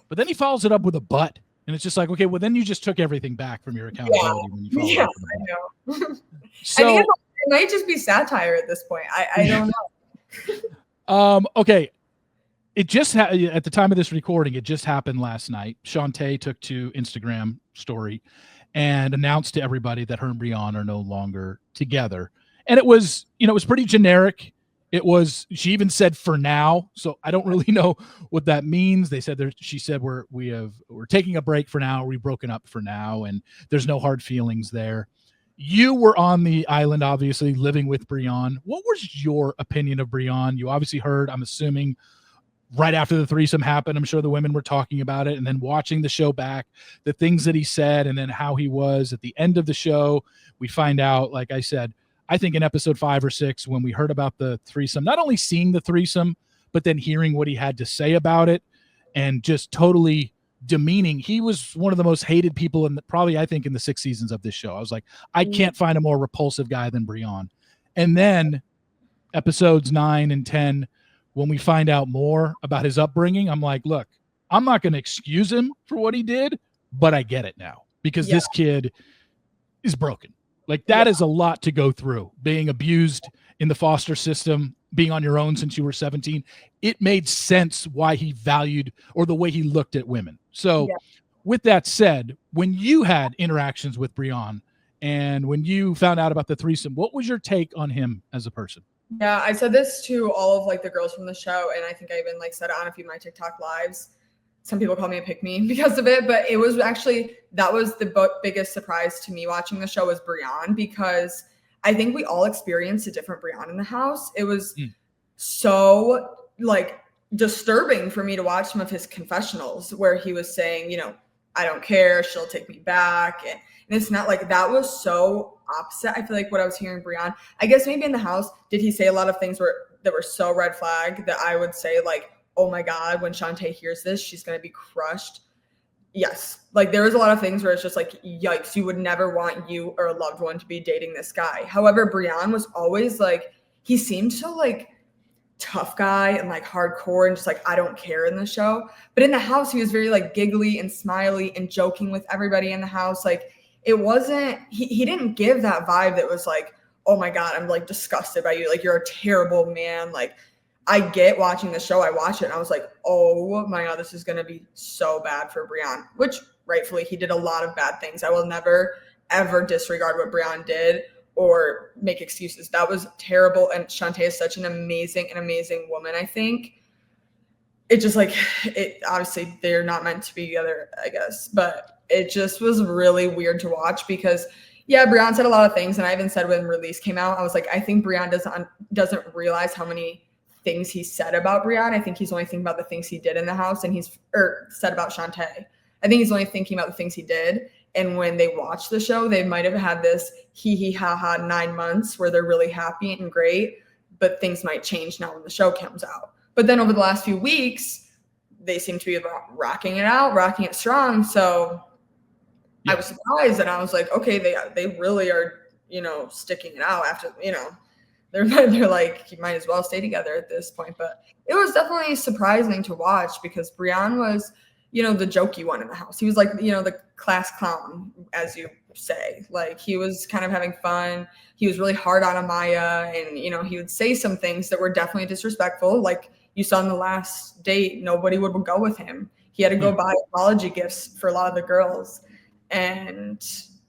But then he follows it up with a but. And it's just like, okay, well, then you just took everything back from your accountability. When you I know. So, I think it might just be satire at this point. I don't know. Okay. It just at the time of this recording, it just happened last night. Shante took to Instagram story and announced to everybody that her and Bion are no longer together. And it was pretty generic. She even said for now. So I don't really know what that means. They said she said we're taking a break for now. We've broken up for now, and there's no hard feelings there. You were on the island, obviously, living with Bion. What was your opinion of Bion? You obviously heard, I'm assuming, right after the threesome happened. I'm sure the women were talking about it, and then watching the show back, the things that he said, and then how he was at the end of the show. We find out, like I said, I think in episode 5 or 6, when we heard about the threesome, not only seeing the threesome, but then hearing what he had to say about it, and just totally demeaning. He was one of the most hated people probably, I think, in the 6 seasons of this show. I was like, I can't find a more repulsive guy than Bion. And then episodes 9 and 10, when we find out more about his upbringing, I'm like, look, I'm not going to excuse him for what he did, but I get it now, because this kid is broken. Like, that is a lot to go through, being abused in the foster system, being on your own since you were 17. It made sense why he valued, or the way he looked at women. So with that said, when you had interactions with Bion and when you found out about the threesome, what was your take on him as a person? Yeah, I said this to all of like the girls from the show, and I think I even like said it on a few of my TikTok lives. Some people call me a pick-me because of it, but it was actually, that was the biggest surprise to me watching the show was Bion, because I think we all experienced a different Bion in the house. It was so like disturbing for me to watch some of his confessionals where he was saying, I don't care, she'll take me back. And it's not like, that was so opposite. I feel like what I was hearing Bion, I guess maybe in the house, did he say a lot of things that were so red flag that I would say like, oh my God, when Shante hears this, she's going to be crushed. Yes. Like, there was a lot of things where it's just like, yikes, you would never want you or a loved one to be dating this guy. However, Bion was always like, he seemed so like tough guy and like hardcore and just like, I don't care in the show. But in the house, he was very like giggly and smiley and joking with everybody in the house. Like, it wasn't, he didn't give that vibe that was like, oh my God, I'm like disgusted by you. Like, you're a terrible man. Like, I get watching the show. I watched it and I was like, oh my God, this is going to be so bad for Bion, which rightfully he did a lot of bad things. I will never, ever disregard what Bion did or make excuses. That was terrible. And Shante is such an amazing woman. I think it just like, it obviously they're not meant to be together, I guess, but it just was really weird to watch because Bion said a lot of things. And I even said when Release came out, I was like, I think Bion doesn't realize how many things he said about Bion. I think he's only thinking about the things he did in the house, and said about Shante. I think he's only thinking about the things he did. And when they watch the show, they might have had this hee ha ha 9 months where they're really happy and great, but things might change now when the show comes out. But then over the last few weeks, they seem to be rocking it strong. So I was surprised, and I was like, okay, they really are, sticking it out after, they're like, you might as well stay together at this point. But it was definitely surprising to watch because Bion was, the jokey one in the house. He was like, the class clown, as you say. Like, he was kind of having fun. He was really hard on Amaya, and, he would say some things that were definitely disrespectful. Like you saw in the last date, nobody would go with him. He had to go buy apology gifts for a lot of the girls. And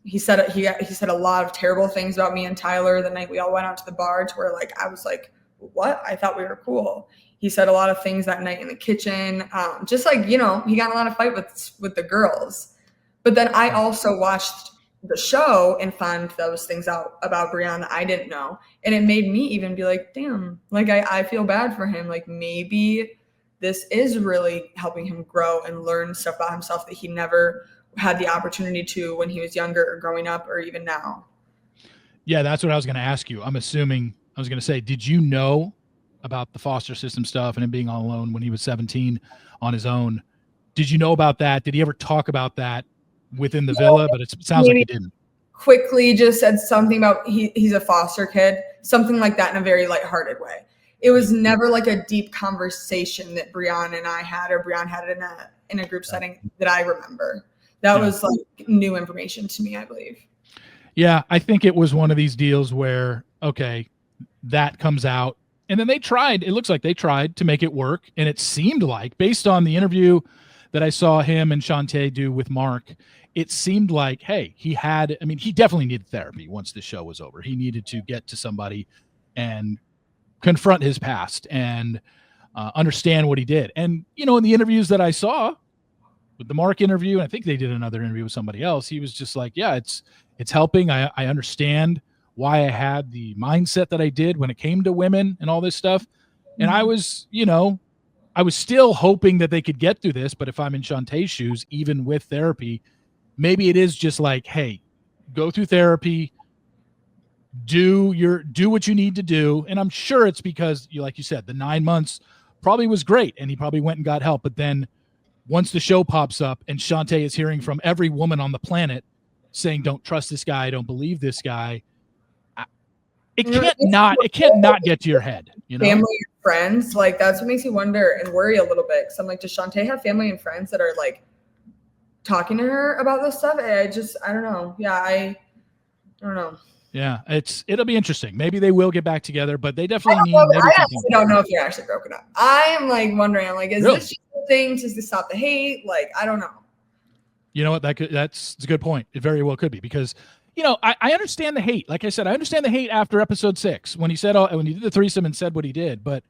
he said a lot of terrible things about me and Tyler the night we all went out to the bar, to where like I was like, what? I thought we were cool. He said a lot of things that night in the kitchen. Just like, he got in a lot of fight with the girls. But then I also watched the show and found those things out about Bion that I didn't know. And it made me even be like, damn, like I feel bad for him. Like maybe this is really helping him grow and learn stuff about himself that he never had the opportunity to when he was younger or growing up or even now. Yeah, that's what I was going to ask you. I'm assuming, I was going to say, did you know about the foster system stuff and him being all alone when he was 17 on his own? Did you know about that? Did he ever talk about that within the villa? But it sounds like he didn't. Quickly just said something about he's a foster kid, something like that in a very lighthearted way. It was never like a deep conversation that Bion and I had, or Bion had it in a group setting that I remember. That was like new information to me, I believe. Yeah, I think it was one of these deals where, okay, that comes out. And then it looks like they tried to make it work. And it seemed like, based on the interview that I saw him and Shante do with Mark, it seemed like, hey, he definitely needed therapy once the show was over. He needed to get to somebody and confront his past and understand what he did. And, in the interviews that I saw, with the Mark interview, and I think they did another interview with somebody else, he was just like, yeah, it's helping. I understand why I had the mindset that I did when it came to women and all this stuff. And I was, I was still hoping that they could get through this. But if I'm in Shantae's shoes, even with therapy, maybe it is just like, hey, go through therapy, do what you need to do. And I'm sure it's because, like you said, the 9 months probably was great, and he probably went and got help. But then once the show pops up and Shante is hearing from every woman on the planet saying, don't trust this guy, don't believe this guy, it can't not get to your head. Family and friends, like that's what makes me wonder and worry a little bit. Because I'm like, does Shante have family and friends that are like talking to her about this stuff? I don't know. Yeah, I don't know. Yeah, it'll be interesting. Maybe they will get back together, but they definitely I actually don't know if they're actually broken up. I am like wondering, is this just a thing just to stop the hate? Like, I don't know. You know what? That's a good point. It very well could be, because I understand the hate. Like I said, I understand the hate after episode 6 when he did the threesome and said what he did. But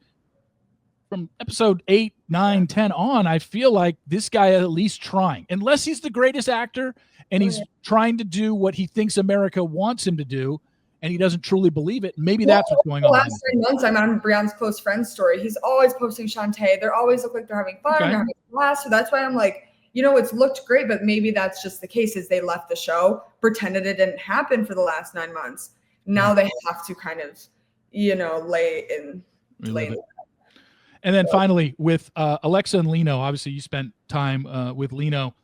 from episode 8, 9, 10 on, I feel like this guy at least trying, unless he's the greatest actor and he's trying to do what he thinks America wants him to do, and he doesn't truly believe it. Maybe that's what's going on. The last 3 months, I'm on Bion's close friends story. He's always posting Shante. They always look like they're having fun. They're having class. So that's why I'm like, it's looked great, but maybe that's just the case. Is they left the show, pretended it didn't happen for the last 9 months. Now they have to kind of, lay in. And then finally with Alexa and Lino, obviously you spent time with Lino.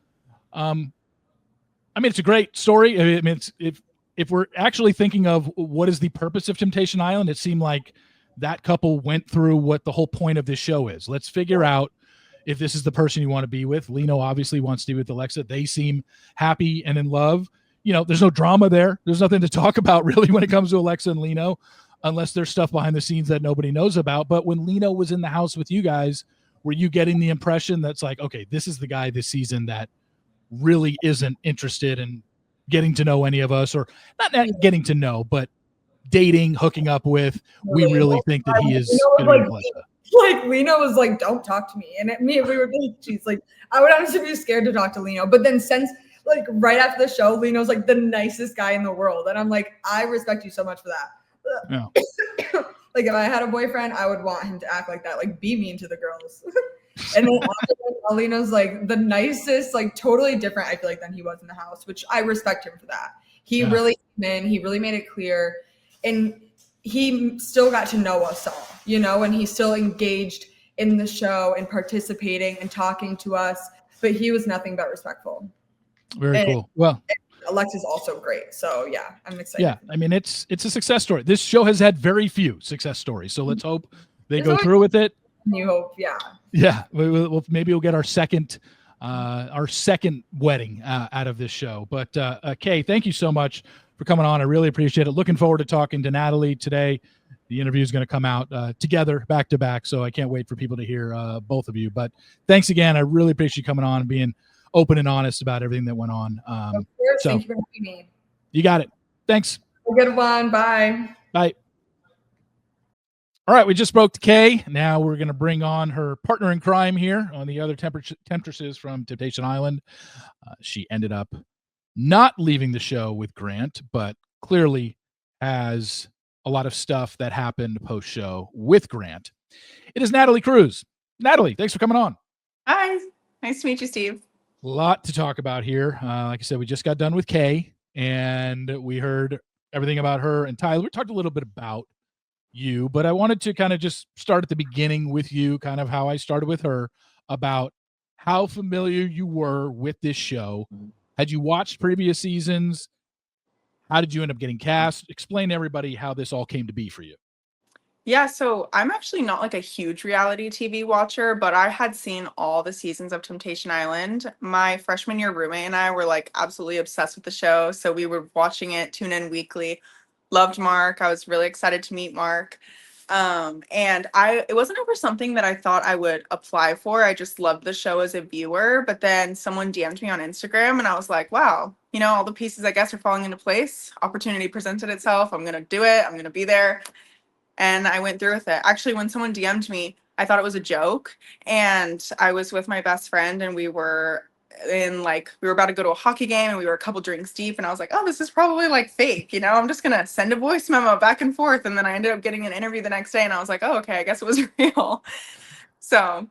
It's a great story. If we're actually thinking of what is the purpose of Temptation Island, it seemed like that couple went through what the whole point of this show is. Let's figure out if this is the person you want to be with. Lino obviously wants to be with Alexa. They seem happy and in love. There's no drama there. There's nothing to talk about really when it comes to Alexa and Lino, unless there's stuff behind the scenes that nobody knows about. But when Lino was in the house with you guys, were you getting the impression that's like, okay, this is the guy this season that really isn't interested in getting to know any of us, or not getting to know, but dating, hooking up with? We really think that he is going to be Alexa. Like Lino was like, don't talk to me. And we were like, she's like, I would honestly be scared to talk to Lino. But then since like right after the show, Lino's like the nicest guy in the world. And I'm like, I respect you so much for that. Yeah. Like if I had a boyfriend, I would want him to act like that, like be mean to the girls. And then after that, Alino's like the nicest, like totally different, I feel like, than he was in the house, which I respect him for that. He really came in, he really made it clear, and he still got to know us all, you know, and he still engaged in the show and participating and talking to us, but he was nothing but respectful. Very cool. Well, Alexa's also great. So yeah, I'm excited. Yeah, I mean it's a success story. This show has had very few success stories, so let's hope they go through with it. You hope, yeah. Yeah, maybe we'll get our second wedding out of this show. But Kay, thank you so much for coming on. I really appreciate it. Looking forward to talking to Natalie today. The interview is going to come out together, back to back, so I can't wait for people to hear both of you. But thanks again. I really appreciate you coming on and being open and honest about everything that went on. Of course. Thank you for having me. You got it. Thanks. Have a good one. Bye. Bye. All right, we just spoke to Kay. Now we're going to bring on her partner in crime here on the other temptresses from Temptation Island. She ended up not leaving the show with Grant, but clearly has a lot of stuff that happened post-show with Grant. It is Natalie Cruz. Natalie, thanks for coming on. Hi. Nice to meet you, Steve. A lot to talk about here. Like I said, we just got done with Kay, and we heard everything about her and Tyler. We talked a little bit about you, but I wanted to kind of just start at the beginning with you, kind of how I started with her, about how familiar you were with this show. Had you watched previous seasons? How did you end up getting cast? Explain to everybody how this all came to be for you. Yeah, so I'm actually not like a huge reality TV watcher, but I had seen all the seasons of Temptation Island. My freshman year roommate and I were like absolutely obsessed with the show. So we were watching it, tune in weekly. Loved Mark. I was really excited to meet Mark. And it wasn't ever something that I thought I would apply for. I just loved the show as a viewer. But then someone DM'd me on Instagram and I was like, wow, you know, all the pieces I guess are falling into place. Opportunity presented itself. I'm going to do it. I'm going to be there. And I went through with it. Actually, when someone DM'd me, I thought it was a joke. And I was with my best friend and we were about to go to a hockey game and we were a couple drinks deep. And I was like, oh, this is probably like fake. You know, I'm just going to send a voice memo back and forth. And then I ended up getting an interview the next day and I was like, oh, okay, I guess it was real. So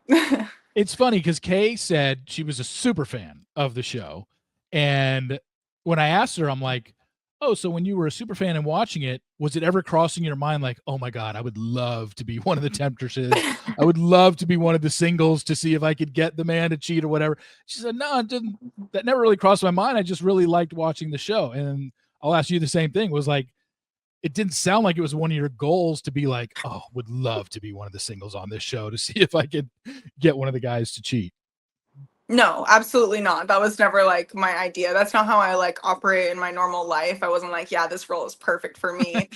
it's funny because Kay said she was a super fan of the show. And when I asked her, I'm like, oh, so when you were a super fan and watching it, was it ever crossing your mind like, oh my God, I would love to be one of the temptresses. I would love to be one of the singles to see if I could get the man to cheat or whatever. She said, no, it didn't. That never really crossed my mind. I just really liked watching the show. And I'll ask you the same thing. Was like, it didn't sound like it was one of your goals to be like, oh, would love to be one of the singles on this show to see if I could get one of the guys to cheat. No, absolutely not. That was never like my idea. That's not how I like operate in my normal life. I wasn't like, yeah, this role is perfect for me.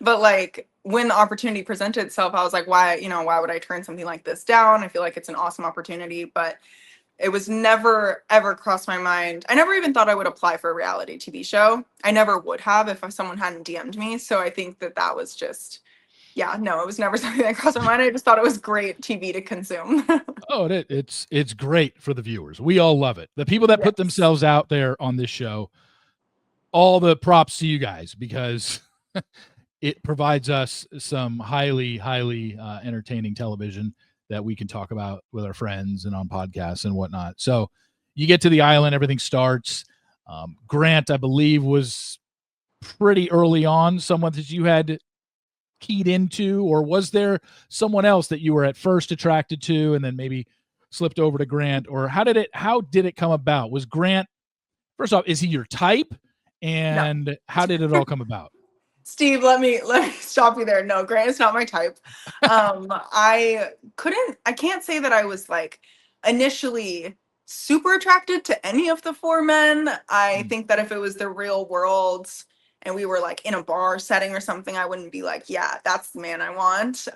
but like when the opportunity presented itself, I was like, why would I turn something like this down? I feel like it's an awesome opportunity, but it was never ever crossed my mind. I never even thought I would apply for a reality TV show. I never would have if someone hadn't DM'd me. So I think that was just, yeah, no, it was never something that crossed my mind. I just thought it was great TV to consume. Oh, it's great for the viewers. We all love it. The people that put themselves out there on this show, all the props to you guys because it provides us some highly, highly entertaining television that we can talk about with our friends and on podcasts and whatnot. So you get to the island, everything starts. Grant, I believe, was pretty early on someone that you had keyed into, or was there someone else that you were at first attracted to and then maybe slipped over to Grant? Or how did it come about? Was Grant, first off, is he your type? And no. How did it all come about? Steve, let me stop you there. No, Grant is not my type. I can't say that I was like initially super attracted to any of the four men. I think that if it was the real world and we were like in a bar setting or something, I wouldn't be like, yeah, that's the man I want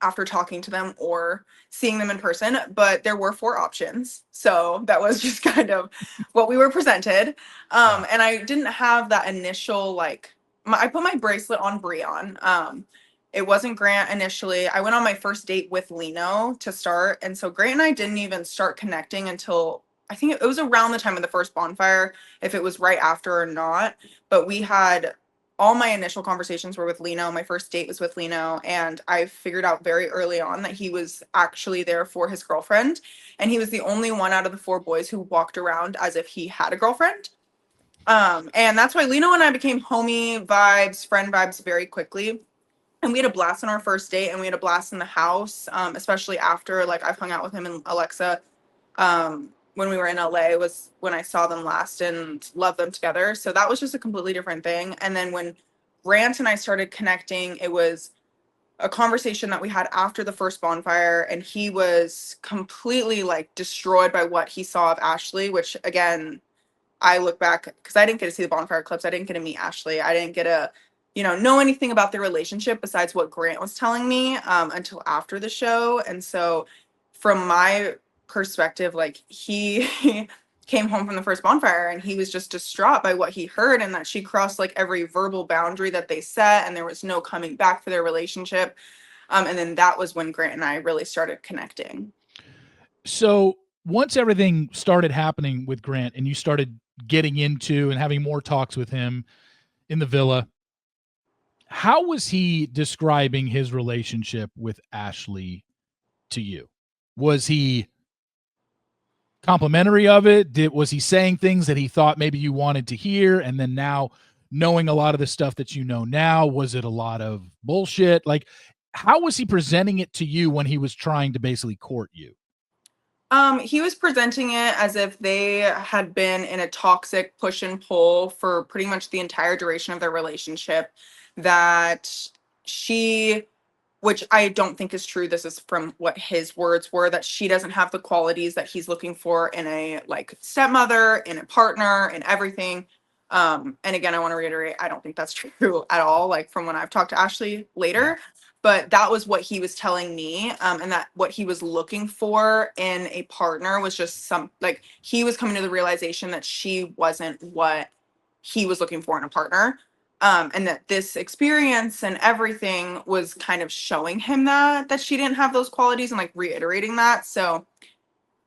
after talking to them or seeing them in person. But there were four options. So that was just kind of what we were presented. And I didn't have that initial, I put my bracelet on Bion. It wasn't Grant initially. I went on my first date with Lino to start. And so Grant and I didn't even start connecting until I think it was around the time of the first bonfire, if it was right after or not. But we had all my initial conversations were with Lino. My first date was with Lino, and I figured out very early on that he was actually there for his girlfriend, and he was the only one out of the 4 boys who walked around as if he had a girlfriend. And that's why Lino and I became homie vibes, friend vibes very quickly. And we had a blast on our first date, and we had a blast in the house, especially after, like, I've hung out with him and Alexa when we were in LA was when I saw them last and loved them together. So that was just a completely different thing. And then when Grant and I started connecting, it was a conversation that we had after the first bonfire, and he was completely like destroyed by what he saw of Ashley, which again, I look back because I didn't get to see the bonfire clips. I didn't get to meet Ashley. I didn't get to, know anything about their relationship besides what Grant was telling me until after the show. And so from my perspective, like he came home from the first bonfire and he was just distraught by what he heard, and that she crossed like every verbal boundary that they set, and there was no coming back for their relationship. And then that was when Grant and I really started connecting. So once everything started happening with Grant and you started getting into and having more talks with him in the villa, how was he describing his relationship with Ashley to you? Was he complimentary of it? Was he saying things that he thought maybe you wanted to hear? And then now, knowing a lot of the stuff that you know now, was it a lot of bullshit? Like, how was he presenting it to you when he was trying to basically court you? He was presenting it as if they had been in a toxic push and pull for pretty much the entire duration of their relationship. That she, which I don't think is true, this is from what his words were, that she doesn't have the qualities that he's looking for in a like stepmother, in a partner, in everything. And again, I want to reiterate, I don't think that's true at all, like from when I've talked to Ashley later. But that was what he was telling me, and that what he was looking for in a partner was just like he was coming to the realization that she wasn't what he was looking for in a partner. And that this experience and everything was kind of showing him that she didn't have those qualities and like reiterating that. So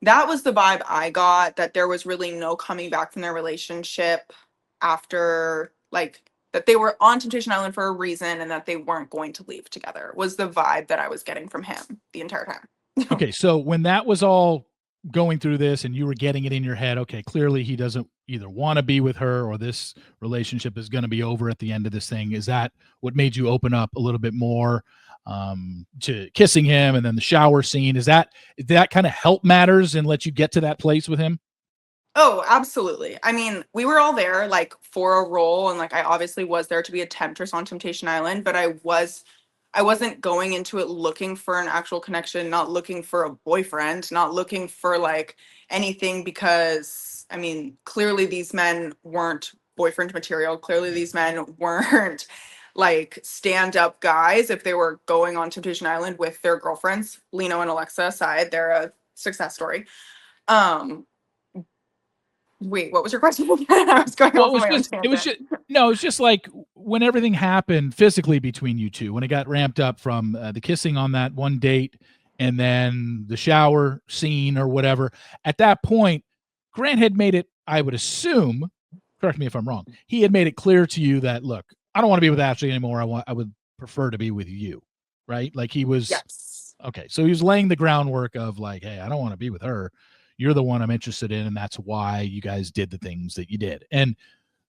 that was the vibe I got, that there was really no coming back from their relationship after, like, that they were on Temptation Island for a reason and that they weren't going to leave together, was the vibe that I was getting from him the entire time. Okay, so when that was all going through this and you were getting it in your head, okay, clearly he doesn't either want to be with her or this relationship is going to be over at the end of this thing. Is that what made you open up a little bit more to kissing him, and then the shower scene? Did that kind of help matters and let you get to that place with him? Oh, absolutely. I mean, we were all there like for a role, and like I obviously was there to be a temptress on Temptation Island, but I wasn't going into it looking for an actual connection, not looking for a boyfriend, not looking for like anything, because I mean, clearly these men weren't boyfriend material. Clearly these men weren't like stand-up guys. If they were going on Temptation Island with their girlfriends, Lino and Alexa aside, they're a success story. Wait, what was your question again? I was going off on my own tangent. It's just like when everything happened physically between you two, when it got ramped up from the kissing on that one date and then the shower scene or whatever. At that point, Grant had made it, I would assume, correct me if I'm wrong, he had made it clear to you that, look, I don't want to be with Ashley anymore. I would prefer to be with you, right? Like he was, yes. Okay, so he was laying the groundwork of like, hey, I don't want to be with her. You're the one I'm interested in, and that's why you guys did the things that you did. And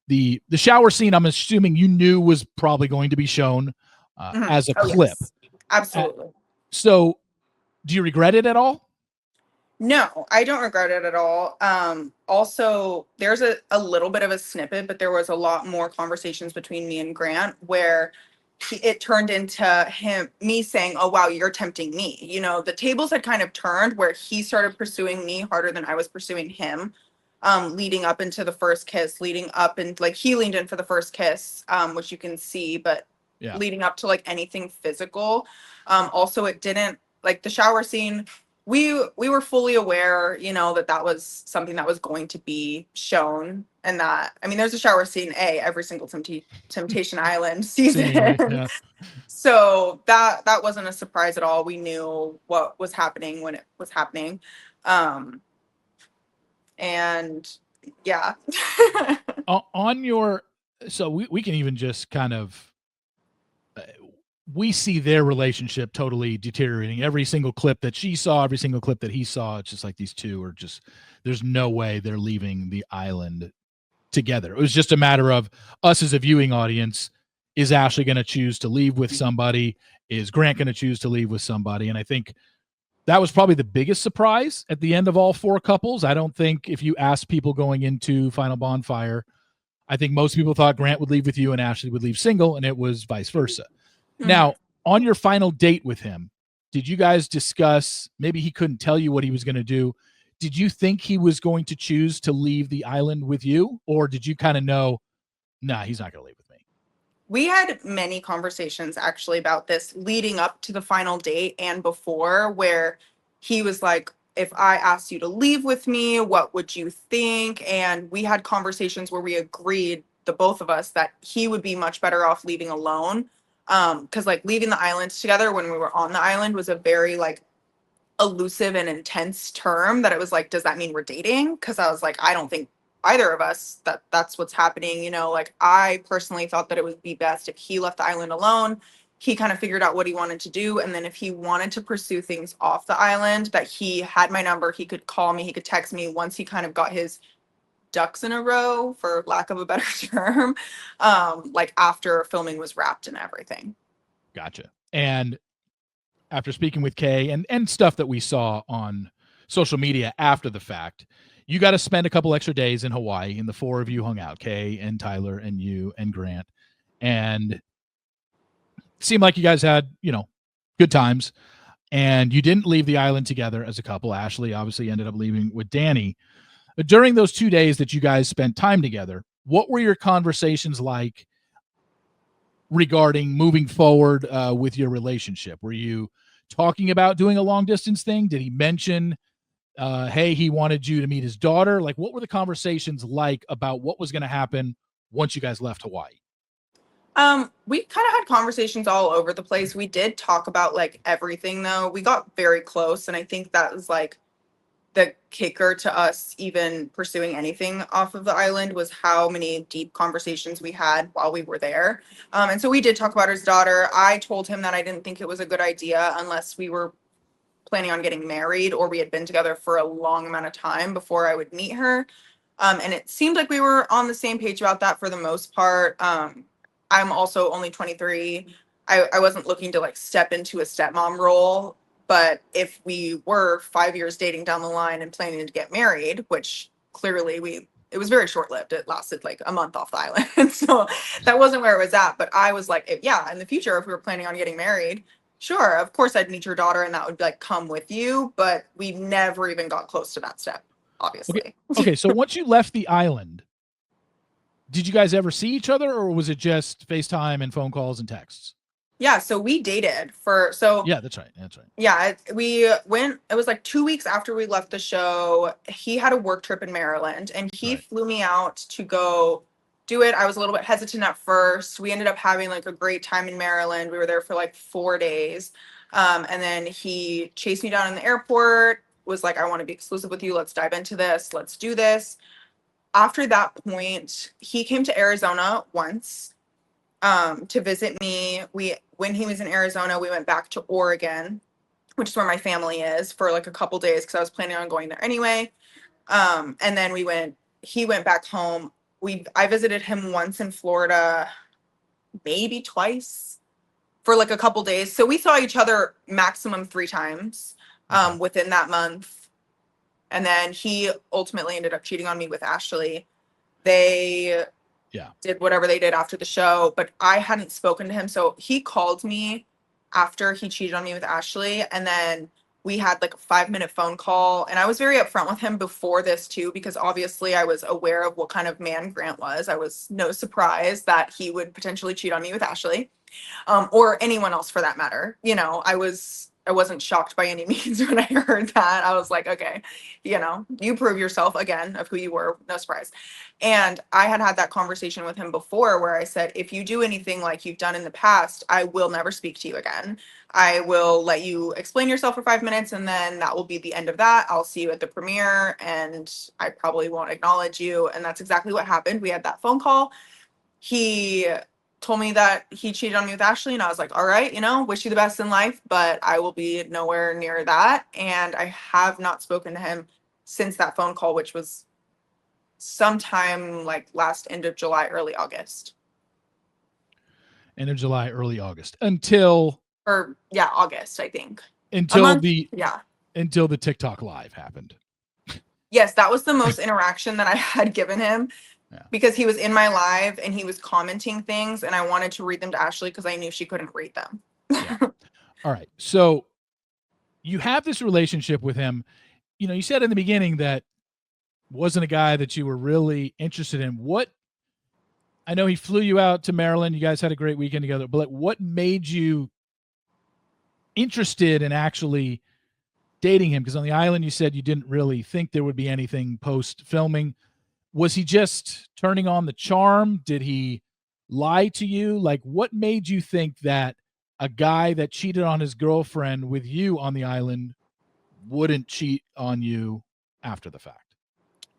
the shower scene, I'm assuming you knew was probably going to be shown as a clip. Yes. Absolutely. So do you regret it at all? No, I don't regret it at all. Also, there's a little bit of a snippet, but there was a lot more conversations between me and Grant where it turned into me saying, oh, wow, you're tempting me. The tables had kind of turned where he started pursuing me harder than I was pursuing him, leading up into the first kiss, leading up, and like he leaned in for the first kiss, which you can see, but leading up to like anything physical. Also, it didn't, like the shower scene, we were fully aware, that was something that was going to be shown. And that, I mean, there's a shower scene every single Temptation Island season. Yeah. So that wasn't a surprise at all. We knew what was happening when it was happening. And yeah. On your So we can even just kind of we see their relationship totally deteriorating. Every single clip that she saw, every single clip that he saw, it's just like these two are just, there's no way they're leaving the island together. It was just a matter of us as a viewing audience. Is Ashley going to choose to leave with somebody? Is Grant going to choose to leave with somebody? And I think that was probably the biggest surprise at the end of all four couples. I don't think if you asked people going into Final Bonfire, I think most people thought Grant would leave with you and Ashley would leave single, and it was vice versa. Mm-hmm. Now, on your final date with him, did you guys discuss, maybe he couldn't tell you what he was going to do. Did you think he was going to choose to leave the island with you? Or did you kind of know, nah, he's not going to leave with me? We had many conversations actually about this leading up to the final date and before, where he was like, if I asked you to leave with me, what would you think? And we had conversations where we agreed, the both of us, that he would be much better off leaving alone. Because like leaving the island together when we were on the island was a very like elusive and intense term that it was like, does that mean we're dating? Because I was like, I don't think either of us that's what's happening. You know, like I personally thought that it would be best if he left the island alone. He kind of figured out what he wanted to do. And then if he wanted to pursue things off the island, that he had my number, he could call me, he could text me once he kind of got his ducks in a row, for lack of a better term, like after filming was wrapped and everything. Gotcha. And after speaking with Kay and stuff that we saw on social media after the fact, you got to spend a couple extra days in Hawaii, and the four of you hung out, Kay and Tyler and you and Grant. And it seemed like you guys had, you know, good times. And you didn't leave the island together as a couple. Ashley obviously ended up leaving with Danny. But during those 2 days that you guys spent time together, what were your conversations like regarding moving forward with your relationship? Were you talking about doing a long distance thing? Did he mention, hey, he wanted you to meet his daughter? Like, what were the conversations like about what was going to happen once you guys left Hawaii? We kind of had conversations all over the place. We did talk about like everything though. We got very close, and I think that was like the kicker to us even pursuing anything off of the island, was how many deep conversations we had while we were there. And so we did talk about his daughter. I told him that I didn't think it was a good idea unless we were planning on getting married or we had been together for a long amount of time before I would meet her. And it seemed like we were on the same page about that for the most part. I'm also only 23. I wasn't looking to like step into a stepmom role. But if we were 5 years dating down the line and planning to get married, which clearly it was very short-lived. It lasted like a month off the island. So that wasn't where it was at. But I was like, yeah, in the future, if we were planning on getting married, sure, of course I'd meet your daughter and that would like come with you. But we never even got close to that step, obviously. Okay, so once you left the island, did you guys ever see each other, or was it just FaceTime and phone calls and texts? Yeah, so we dated yeah, that's right. Yeah, we went, it was like 2 weeks after we left the show. He had a work trip in Maryland and he flew me out to go do it. I was a little bit hesitant at first. We ended up having like a great time in Maryland. We were there for like 4 days. And then he chased me down in the airport, was like, I want to be exclusive with you. Let's dive into this. Let's do this. After that point, he came to Arizona once to visit me. When he was in Arizona, we went back to Oregon, which is where my family is, for like a couple days because I was planning on going there anyway. And then he went back home. I visited him once in Florida, maybe twice, for like a couple days. So we saw each other maximum 3 times within that month. And then he ultimately ended up cheating on me with Ashley. They did whatever they did after the show, but I hadn't spoken to him. So he called me after he cheated on me with Ashley. And then we had like a 5-minute phone call. And I was very upfront with him before this too, because obviously I was aware of what kind of man Grant was. I was no surprise that he would potentially cheat on me with Ashley, or anyone else for that matter. You know, I wasn't shocked by any means when I heard that. I was like, okay, you know, you prove yourself again of who you were. No surprise. And I had that conversation with him before where I said, if you do anything like you've done in the past, I will never speak to you again. I will let you explain yourself for 5 minutes and then that will be the end of that. I'll see you at the premiere and I probably won't acknowledge you. And that's exactly what happened. We had that phone call. he told me that he cheated on me with Ashley, and I was like, all right, wish you the best in life, but I will be nowhere near that. And I have not spoken to him since that phone call, which was sometime like last end of July, early August. End of July, early August, until August, I think. Until the TikTok live happened. Yes, that was the most interaction that I had given him, because he was in my live and he was commenting things, and I wanted to read them to Ashley because I knew she couldn't read them. Yeah. All right. So you have this relationship with him. You said in the beginning that wasn't a guy that you were really interested in. I know he flew you out to Maryland. You guys had a great weekend together, but what made you interested in actually dating him? Because on the island, you said you didn't really think there would be anything post filming. Was he just turning on the charm? Did he lie to you? Like, what made you think that a guy that cheated on his girlfriend with you on the island wouldn't cheat on you after the fact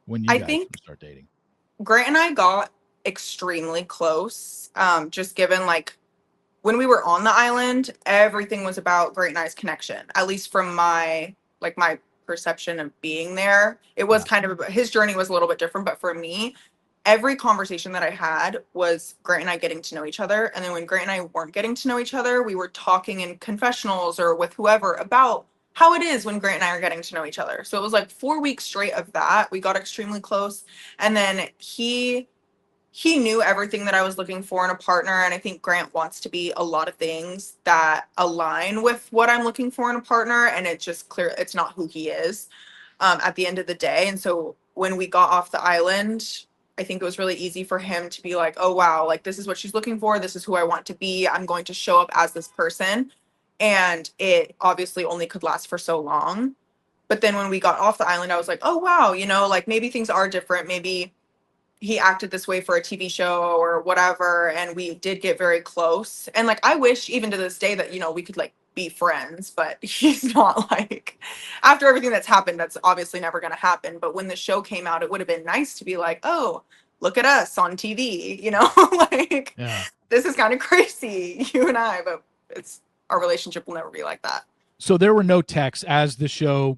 when you guys start dating? Grant and I got extremely close. Just given like when we were on the island, everything was about Grant and I's connection, at least from my perception of being there. It was kind of, his journey was a little bit different, but for me, every conversation that I had was Grant and I getting to know each other. And then when Grant and I weren't getting to know each other, we were talking in confessionals or with whoever about how it is when Grant and I are getting to know each other. So it was like 4 weeks straight of that. We got extremely close. And then he knew everything that I was looking for in a partner. And I think Grant wants to be a lot of things that align with what I'm looking for in a partner. And it's just clear it's not who he is at the end of the day. And so when we got off the island, I think it was really easy for him to be like, oh, wow, like this is what she's looking for. This is who I want to be. I'm going to show up as this person. And it obviously only could last for so long. But then when we got off the island, I was like, oh, wow, like maybe things are different. Maybe he acted this way for a TV show or whatever. And we did get very close. And like, I wish even to this day that, we could like be friends, but he's not like, after everything that's happened, that's obviously never going to happen. But when the show came out, it would have been nice to be like, oh, look at us on TV, like this is kind of crazy, you and I, but our relationship will never be like that. So there were no texts as the show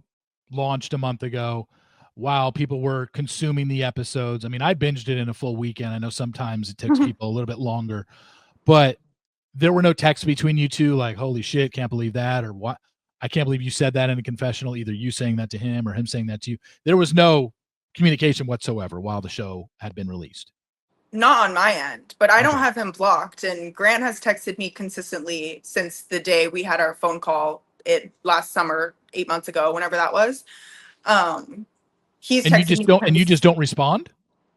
launched a month ago while people were consuming the episodes. I mean, I binged it in a full weekend. I know sometimes it takes people a little bit longer, but there were no texts between you two like, holy shit, can't believe that, or what? I can't believe you said that in a confessional, either you saying that to him or him saying that to you. There was no communication whatsoever while the show had been released. Not on my end, but I don't have him blocked. And Grant has texted me consistently since the day we had our texted last summer, 8 months ago, whenever that was. You just don't respond?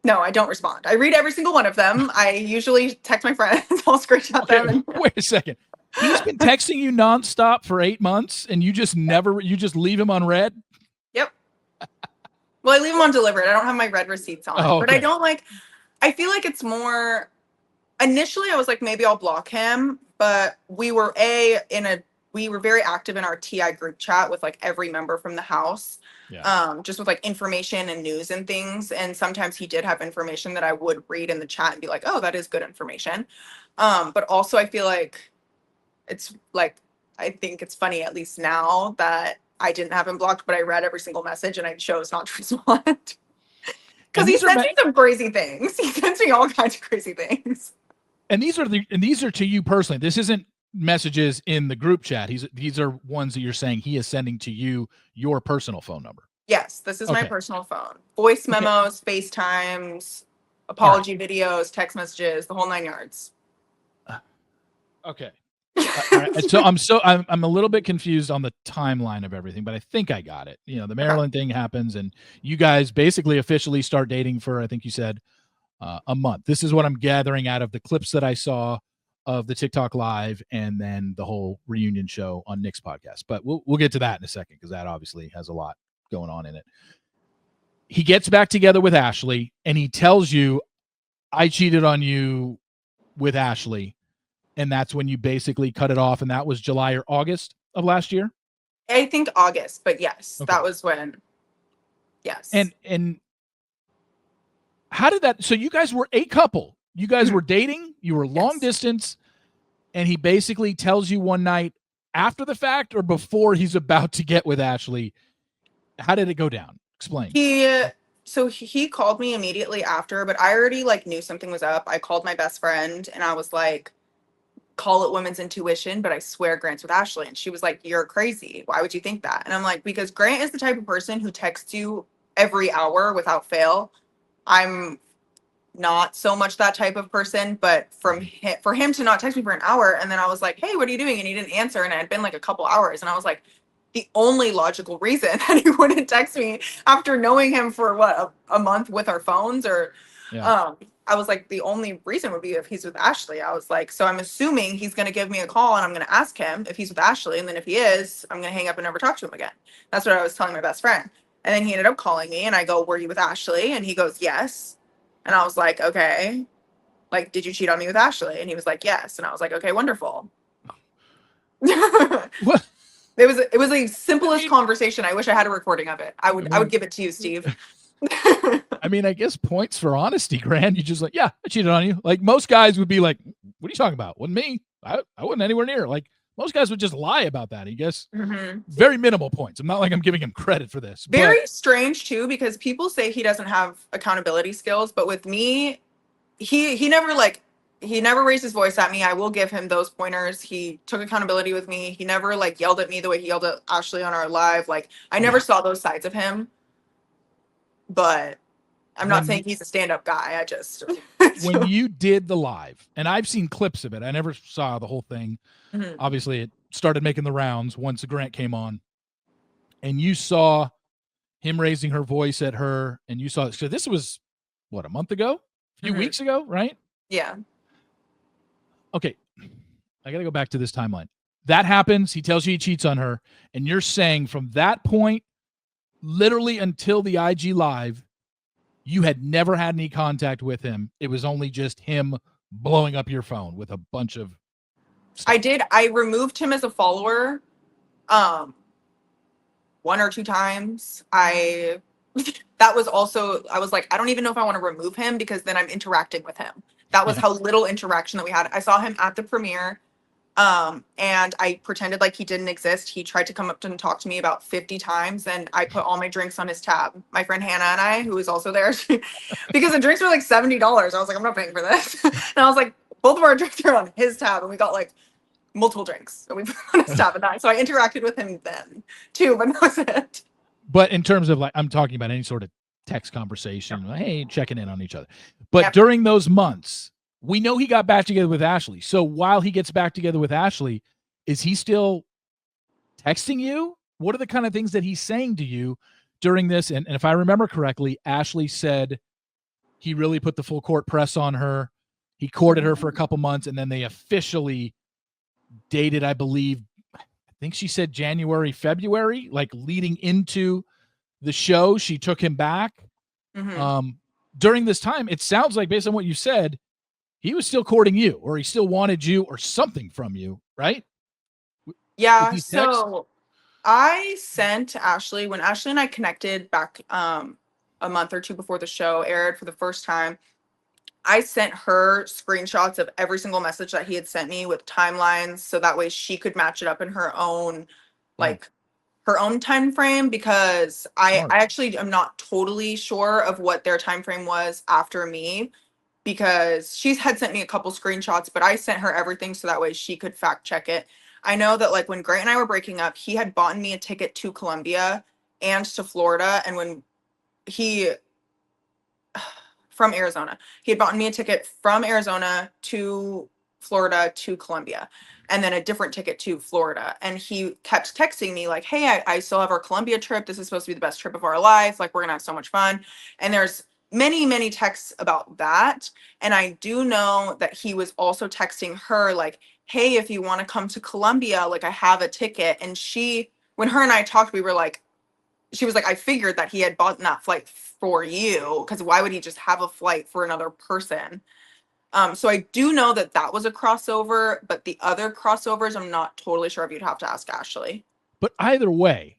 No, I don't respond. I read every single one of them. I usually text my friends. I'll screenshot them. Wait a second. He's been texting you nonstop for 8 months, and you just leave him on read? Yep. Well, I leave him on delivered. I don't have my read receipts on. Oh, okay. But I feel like it's more, initially I was like, maybe I'll block him, but we were very active in our TI group chat with like every member from the house. Yeah. Just with like information and news and things. And sometimes he did have information that I would read in the chat and be like, oh, that is good information. But also I feel like it's like, I think it's funny, at least now, that I didn't have him blocked, but I read every single message and I chose not to respond. Because he sends me some crazy things. He sends me all kinds of crazy things. And these are to you personally. This isn't messages in the group chat. These are ones that you're saying he is sending to you, your personal phone number. Yes, this is my personal phone. Voice memos, FaceTimes, apology videos, text messages, the whole 9 yards. Okay. All right. So I'm a little bit confused on the timeline of everything, but I think I got it. The Maryland thing happens and you guys basically officially start dating for, I think you said, a month. This is what I'm gathering out of the clips that I saw of the TikTok live and then the whole reunion show on Nick's podcast. But we'll get to that in a second because that obviously has a lot going on in it. He gets back together with Ashley and he tells you, I cheated on you with Ashley. And that's when you basically cut it off. And that was July or August of last year? I think August, but yes, that was when, yes. And how did that, so you guys were a couple. You guys were dating, you were long Yes. distance, and he basically tells you one night after the fact or before he's about to get with Ashley. How did it go down? Explain. He called me immediately after, but I already like knew something was up. I called my best friend and I was like, call it women's intuition, but I swear Grant's with Ashley. And she was like, you're crazy. Why would you think that? And I'm like, because Grant is the type of person who texts you every hour without fail. I'm not so much that type of person, but for him to not text me for an hour, and then I was like, hey, what are you doing? And he didn't answer, and it had been like a couple hours, and I was like, the only logical reason that he wouldn't text me after knowing him for what, a month with our phones, or I was like, the only reason would be if he's with Ashley. I was like, so I'm assuming he's going to give me a call and I'm going to ask him if he's with Ashley, and then if he is, I'm going to hang up and never talk to him again. That's what I was telling my best friend. And then he ended up calling me, and I go, were you with Ashley? And he goes, yes. And I was like, okay, like, did you cheat on me with Ashley? And he was like, yes. And I was like, okay, wonderful. What? It was the simplest conversation. I wish I had a recording of it. I would give it to you, Steve. I mean, I guess points for honesty, Grant. You just like, yeah, I cheated on you. Like most guys would be like, what are you talking about? Wasn't me. I wasn't anywhere near. Like most guys would just lie about that. I guess very minimal points. I'm not like I'm giving him credit for this. Very strange too, because people say he doesn't have accountability skills, but with me, he never raised his voice at me. I will give him those pointers. He took accountability with me. He never like yelled at me the way he yelled at Ashley on our live. Like I never saw those sides of him. But I'm not saying he's a stand-up guy. I just when you did the live, and I've seen clips of it. I never saw the whole thing. Obviously, it started making the rounds once the Grant came on, and you saw him raising her voice at her, and you saw. So this was what, a month ago, a few weeks ago, right? Yeah. Okay, I got to go back to this timeline. That happens. He tells you he cheats on her, and you're saying from that point, literally until the IG live, you had never had any contact with him. It was only just him blowing up your phone with a bunch of stuff. I removed him as a follower 1 or 2 times. I was like, I don't even know if I want to remove him because then I'm interacting with him. That was how little interaction that we had. I saw him at the premiere. And I pretended like he didn't exist. He tried to come up and talk to me about 50 times, and I put all my drinks on his tab. My friend Hannah and I, who was also there, because the drinks were like $70. I was like, I'm not paying for this. And I was like, both of our drinks are on his tab, and we got like multiple drinks. So we put on his tab at that. So I interacted with him then too, but that was it. But in terms of like, I'm talking about any sort of text conversation, hey, checking in on each other. But during those months, we know he got back together with Ashley. So while he gets back together with Ashley, is he still texting you? What are the kind of things that he's saying to you during this? And if I remember correctly, Ashley said he really put the full court press on her. He courted her for a couple months, and then they officially dated, I believe, I think she said January, February, like leading into the show. She took him back. During this time, it sounds like, based on what you said, he was still courting you, or he still wanted you or something from you, right? Yeah. So I sent Ashley, when Ashley and I connected back a month or 2 before the show aired for the first time, I sent her screenshots of every single message that he had sent me with timelines, so that way she could match it up in her own, like her own time frame, because I actually am not totally sure of what their time frame was after me, because she had sent me a couple screenshots, but I sent her everything so that way she could fact check it. I know that like when Grant and I were breaking up, he had bought me a ticket to Colombia and to Florida. And when from Arizona, he had bought me a ticket from Arizona to Florida to Colombia, and then a different ticket to Florida. And he kept texting me like, hey, I still have our Colombia trip. This is supposed to be the best trip of our life. Like, we're gonna have so much fun. And there's many texts about that. And I do know that he was also texting her like, hey, if you want to come to Colombia, like I have a ticket. And when her and I talked, we were like, she was like, I figured that he had bought that flight for you, because why would he just have a flight for another person? So I do know that that was a crossover, but the other crossovers, I'm not totally sure if. You'd have to ask Ashley. But either way,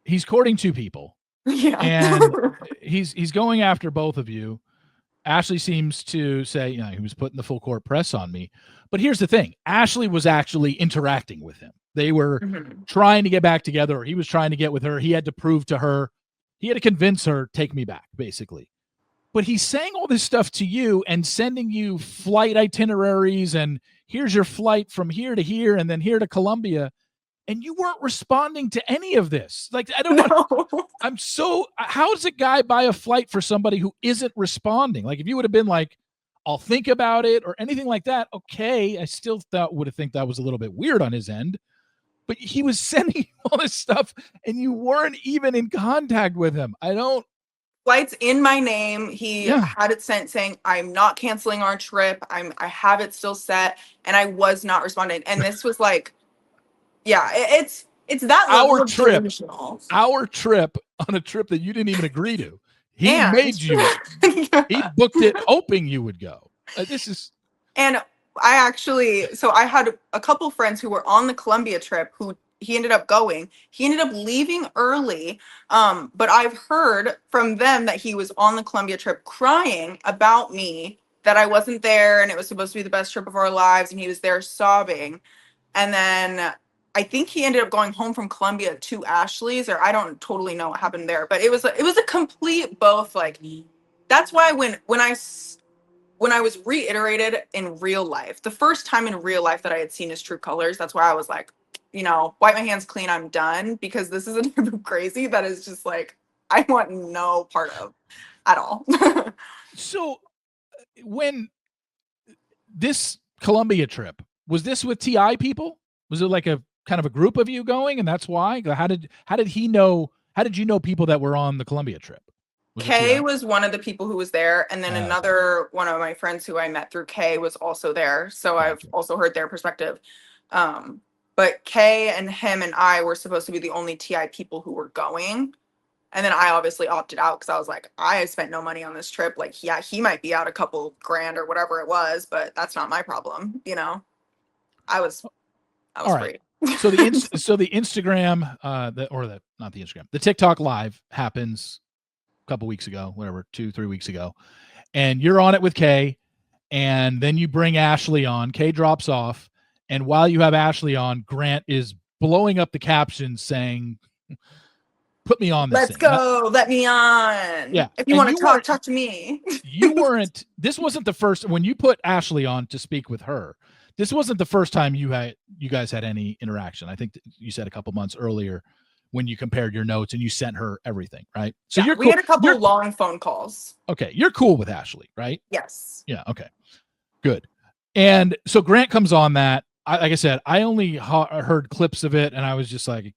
he's courting 2 people. Yeah. And he's going after both of you. Ashley seems to say, he was putting the full court press on me. But here's the thing. Ashley was actually interacting with him. They were trying to get back together, or he was trying to get with her. He had to prove to her, he had to convince her, take me back, basically. But he's saying all this stuff to you and sending you flight itineraries, and here's your flight from here to here and then here to Colombia. And you weren't responding to any of this. Like, I don't know. How does a guy buy a flight for somebody who isn't responding? Like, if you would have been like, I'll think about it or anything like that, okay, I still would have think that was a little bit weird on his end. But he was sending all this stuff and you weren't even in contact with him. Flight's in my name. He had it sent saying, I'm not canceling our trip. I have it still set. And I was not responding. And this was like, it's that level of delusional. Our trip on a trip that you didn't even agree to. He made you. He booked it hoping you would go. And I had a couple friends who were on the Colombia trip who he ended up going. He ended up leaving early. But I've heard from them that he was on the Colombia trip crying about me, that I wasn't there and it was supposed to be the best trip of our lives. And he was there sobbing. And then I think he ended up going home from Colombia to Ashley's, or I don't totally know what happened there, but it was a complete both. Like, that's why when I was reiterated in real life, the first time in real life that I had seen his true colors, that's why I was like, wipe my hands clean, I'm done, because this is a type of crazy that is just like, I want no part of at all. So when this Colombia trip, was this with TI people? Was it like a kind of a group of you going, and that's why? How did you know people that were on the Colombia trip? Kay was one of the people who was there, and then another one of my friends who I met through Kay was also there, so I've also heard their perspective. But Kay and him and I were supposed to be the only TI people who were going, and then I obviously opted out because I was like, I spent no money on this trip. Like, he might be out a couple grand or whatever it was, but that's not my problem. I was free. So the Instagram, not the Instagram, the TikTok live happens a couple weeks ago, whatever, 2-3 weeks ago, and you're on it with Kay, and then you bring Ashley on. Kay drops off, and while you have Ashley on, Grant is blowing up the captions saying, "Put me on this. Let's go. Let me on. Yeah. If you want to talk to me." This wasn't the first, when you put Ashley on to speak with her, this wasn't the first time you guys had any interaction. I think you said a couple months earlier when you compared your notes and you sent her everything, right? So we had a couple long phone calls. Okay. You're cool with Ashley, right? Yes. Yeah. Okay. Good. And so Grant comes on that. Like I said, I only heard clips of it, and I was just like,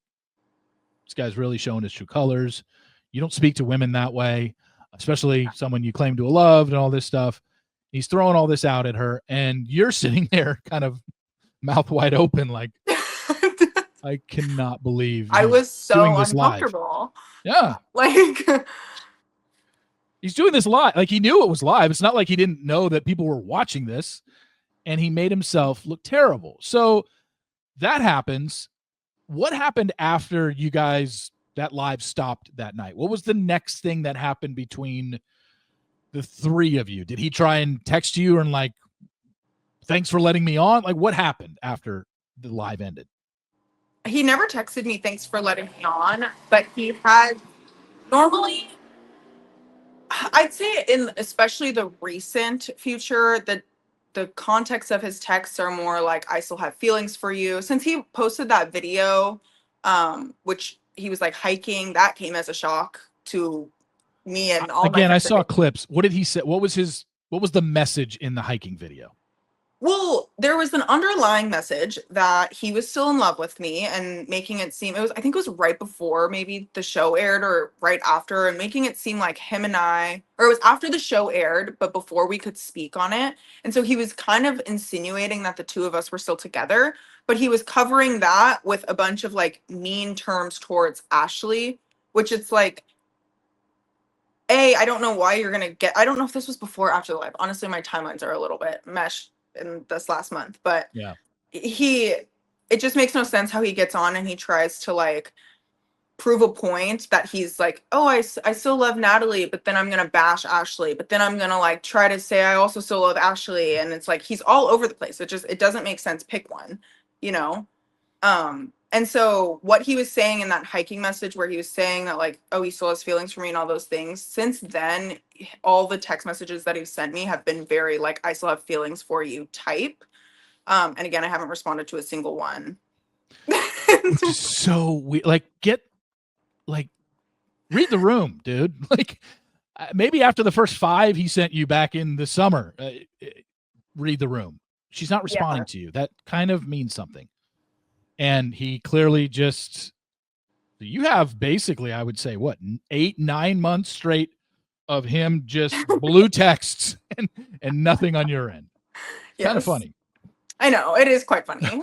this guy's really showing his true colors. You don't speak to women that way, especially someone you claim to have loved and all this stuff. He's throwing all this out at her, and you're sitting there kind of mouth wide open like, I cannot believe I was so uncomfortable. Yeah. Like, he's doing this live. Like, he knew it was live. It's not like he didn't know that people were watching this, and he made himself look terrible. So that happens. What happened after you guys, that live stopped that night? What was the next thing that happened between the three of you? Did he try and text you and like, thanks for letting me on? Like, what happened after the live ended? He never texted me, thanks for letting me on, but he had normally, I'd say in especially the recent future, the context of his texts are more like, I still have feelings for you. Since he posted that video, which he was like hiking, that came as a shock to me and all. Again, I saw clips. What did he say? What was the message in the hiking video? Well, there was an underlying message that he was still in love with me and making it seem, I think it was right before maybe the show aired or right after, and making it seem like him and I, or it was after the show aired, but before we could speak on it. And so he was kind of insinuating that the two of us were still together, but he was covering that with a bunch of like mean terms towards Ashley, which it's like, I don't know why you're going to get, I don't know if this was before or after the live. Honestly, my timelines are a little bit meshed in this last month, but yeah, it just makes no sense how he gets on and he tries to like prove a point that he's like, oh, I still love Natalie, but then I'm gonna bash Ashley, but then I'm gonna like try to say I also still love Ashley, and it's like he's all over the place. It doesn't make sense. Pick one, you know. And so what he was saying in that hiking message where he was saying that like, oh, he still has feelings for me and all those things, since then all the text messages that he's sent me have been very like, I still have feelings for you type. And again, I haven't responded to a single one. Which is so weird. Like, read the room, dude. Like, maybe after the first 5 he sent you back in the summer, read the room. She's not responding to you. That kind of means something. And he clearly just, you have basically, I would say, what, 8-9 months straight of him just blue texts and nothing on your end. Yes. Kind of funny. I know, it is quite funny.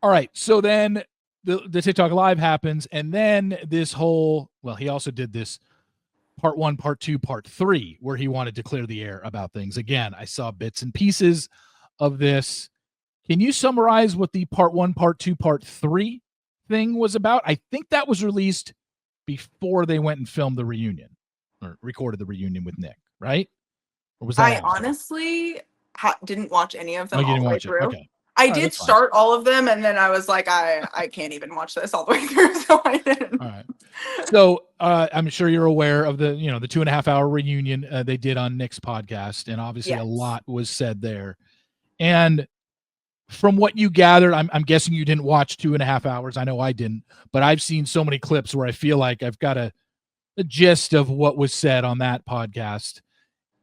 All right, so then the TikTok live happens, and then this whole, well, he also did this part 1, part 2, part 3, where he wanted to clear the air about things. Again, I saw bits and pieces of this. Can you summarize what the part 1, part 2, part 3 thing was about? I think that was released before they went and filmed the reunion or recorded the reunion with Nick, right? Or was that? I honestly didn't watch any of them all the way through. Okay. I did start all of them, and then I was like, I can't even watch this all the way through, so I didn't. All right. So I'm sure you're aware of the 2.5-hour reunion they did on Nick's podcast, and obviously a lot was said there. And from what you gathered, I'm guessing you didn't watch 2.5 hours. I know I didn't, but I've seen so many clips where I feel like I've got a gist of what was said on that podcast.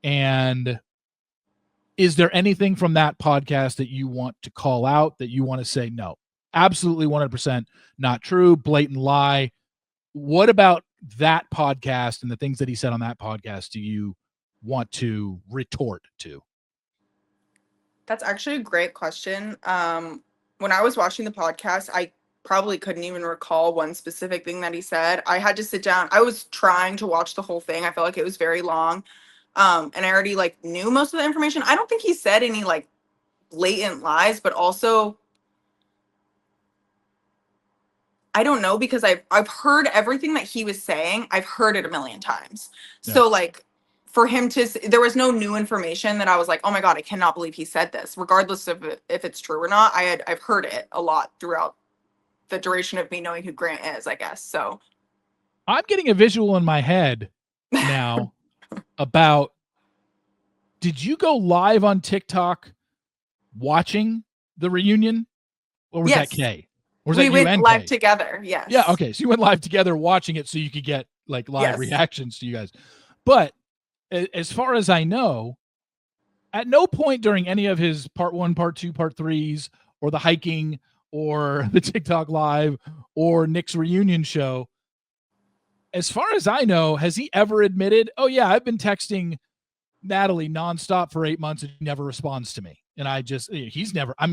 And is there anything from that podcast that you want to call out, that you want to say, no, absolutely 100% not true, blatant lie? What about that podcast and the things that he said on that podcast do you want to retort to? That's actually a great question. When I was watching the podcast, I probably couldn't even recall one specific thing that he said. I had to sit down. I was trying to watch the whole thing. I felt like it was very long. And I already like knew most of the information. I don't think he said any like blatant lies, but also I don't know, because I've heard everything that he was saying. I've heard it a million times. Yeah. So like for him to, there was no new information that I was like, oh my God, I cannot believe he said this, regardless of if it's true or not. I've heard it a lot throughout the duration of me knowing who Grant is, I guess. So I'm getting a visual in my head now about, did you go live on TikTok watching the reunion, or was that Kay? Or was we went live together. Yes. Yeah. Okay. So you went live together watching it so you could get like live reactions to you guys. But as far as I know, at no point during any of his part 1, part 2, part 3s, or the hiking, or the TikTok live, or Nick's reunion show, as far as I know, has he ever admitted, oh yeah, I've been texting Natalie nonstop for 8 months and he never responds to me? And I'm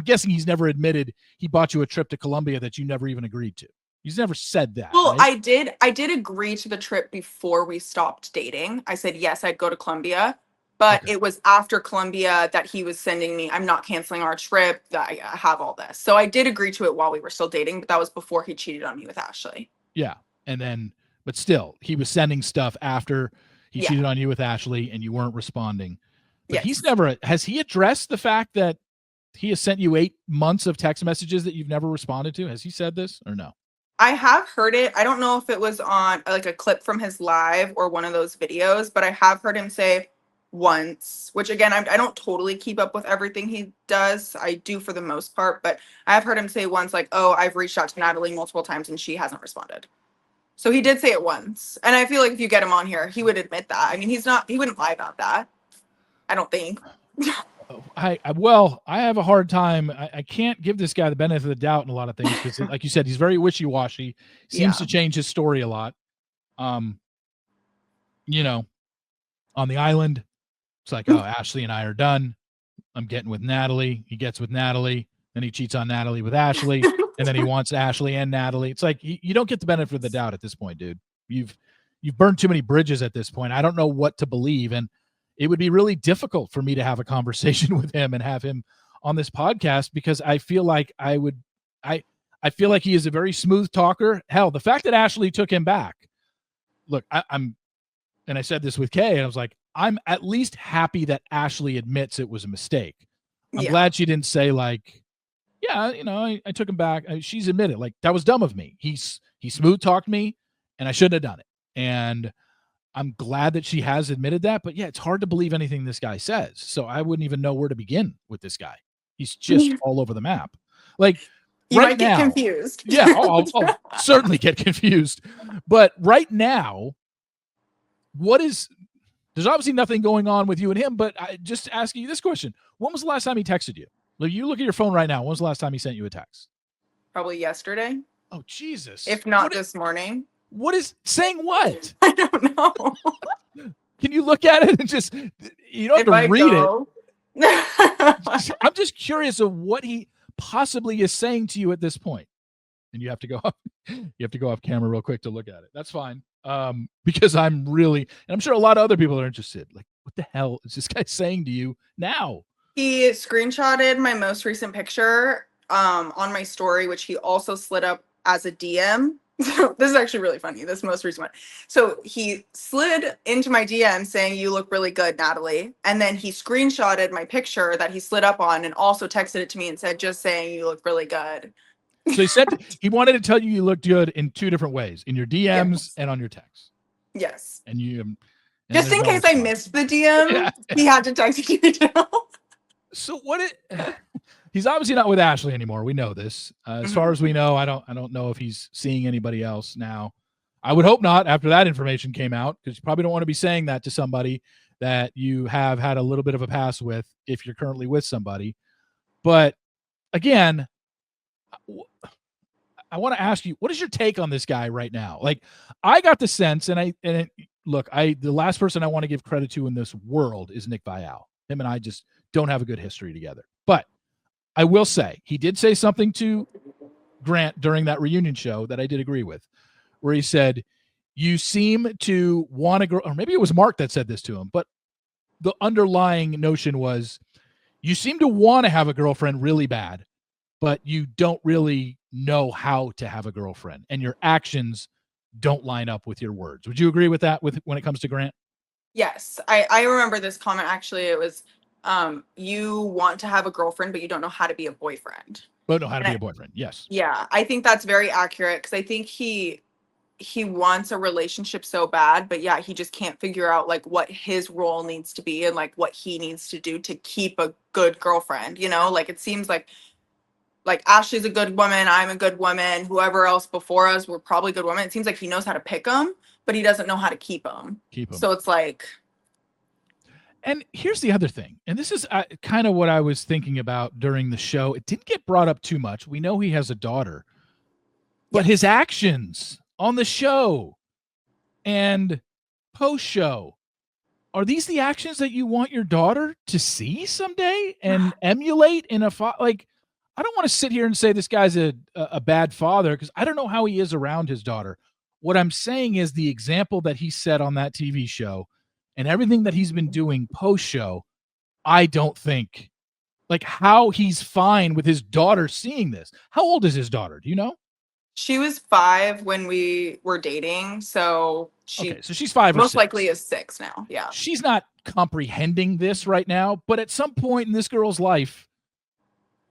guessing he's never admitted he bought you a trip to Colombia that you never even agreed to. He's never said that. Well, right? I did agree to the trip before we stopped dating. I said, yes, I'd go to Colombia, but it was after Colombia that he was sending me, I'm not canceling our trip, that I have all this. So I did agree to it while we were still dating, but that was before he cheated on me with Ashley. Yeah. And then, but still, he was sending stuff after he cheated on you with Ashley and you weren't responding. But has he addressed the fact that he has sent you 8 months of text messages that you've never responded to? Has he said this or no? I have heard it. I don't know if it was on like a clip from his live or one of those videos, but I have heard him say once, which again, I don't totally keep up with everything he does. I do for the most part, but I have heard him say once like, oh, I've reached out to Natalie multiple times and she hasn't responded. So he did say it once. And I feel like if you get him on here, he would admit that. I mean, he wouldn't lie about that. I don't think. I have a hard time. I can't give this guy the benefit of the doubt in a lot of things because, like you said, he's very wishy-washy. Seems to change his story a lot. On the island, it's like, oh, Ashley and I are done. I'm getting with Natalie. He gets with Natalie, then he cheats on Natalie with Ashley, and then he wants Ashley and Natalie. It's like you don't get the benefit of the doubt at this point, dude. You've burned too many bridges at this point. I don't know what to believe, and it would be really difficult for me to have a conversation with him and have him on this podcast because I feel like I I feel like he is a very smooth talker. Hell, the fact that Ashley took him back. Look, I'm, and I said this with Kay, and I was like, I'm at least happy that Ashley admits it was a mistake. I'm glad she didn't say like, yeah, you know, I took him back. She's admitted like that was dumb of me. He smooth talked me, and I shouldn't have done it. And I'm glad that she has admitted that. But yeah, it's hard to believe anything this guy says. So I wouldn't even know where to begin with this guy. He's just all over the map. Like you right might get now, confused. Yeah, I'll certainly get confused. But right now, there's obviously nothing going on with you and him, but I just asking you this question. When was the last time he texted you? Like, you look at your phone right now. When was the last time he sent you a text? Probably yesterday. Oh, Jesus. If not this morning. What is saying what? I don't know. Can you look at it and just, you don't have to read it. I'm just curious of what he possibly is saying to you at this point. And you have to go off camera real quick to look at it. That's fine. Because I'm really, and I'm sure a lot of other people are interested. Like, what the hell is this guy saying to you now? He screenshotted my most recent picture on my story, which he also slid up as a DM. So this is actually really funny, this most recent one. So he slid into my DM saying, "You look really good, Natalie." And then he screenshotted my picture that he slid up on and also texted it to me and said, "Just saying, you look really good." So he wanted to tell you looked good in two different ways, in your DMs and on your text. Yes. And you just in case I missed the DM, he had to text me too. So he's obviously not with Ashley anymore. We know this. As far as we know, I don't know if he's seeing anybody else now. I would hope not after that information came out, because you probably don't want to be saying that to somebody that you have had a little bit of a past with if you're currently with somebody. But again, I want to ask you, what is your take on this guy right now? Like, I got the sense, the last person I want to give credit to in this world is Nick Vial. Him and I just don't have a good history together. But I will say, he did say something to Grant during that reunion show that I did agree with, where he said, you seem to want to grow, or maybe it was Mark that said this to him, but the underlying notion was, you seem to want to have a girlfriend really bad, but you don't really know how to have a girlfriend, and your actions don't line up with your words. Would you agree with that when it comes to Grant? Yes. I remember this comment. Actually, it was, you want to have a girlfriend, but you don't know how to be a boyfriend. But know how to be a boyfriend. Yes. Yeah. I think that's very accurate, because I think he wants a relationship so bad, but yeah, he just can't figure out like what his role needs to be and like what he needs to do to keep a good girlfriend. You know, like it seems like Ashley's a good woman, I'm a good woman, whoever else before us were probably good women. It seems like he knows how to pick them, but he doesn't know how to keep them. So it's like. And here's the other thing, and this is kind of what I was thinking about during the show. It didn't get brought up too much. We know he has a daughter, but his actions on the show and post-show, are these the actions that you want your daughter to see someday and emulate in like, I don't want to sit here and say this guy's a bad father, because I don't know how he is around his daughter. What I'm saying is the example that he set on that TV show and everything that he's been doing post-show, I don't think, like, how he's fine with his daughter seeing this. How old is his daughter? Do you know? She was 5 when we were dating, so she's 5 or 6. Most likely is 6 now. Yeah. She's not comprehending this right now, but at some point in this girl's life,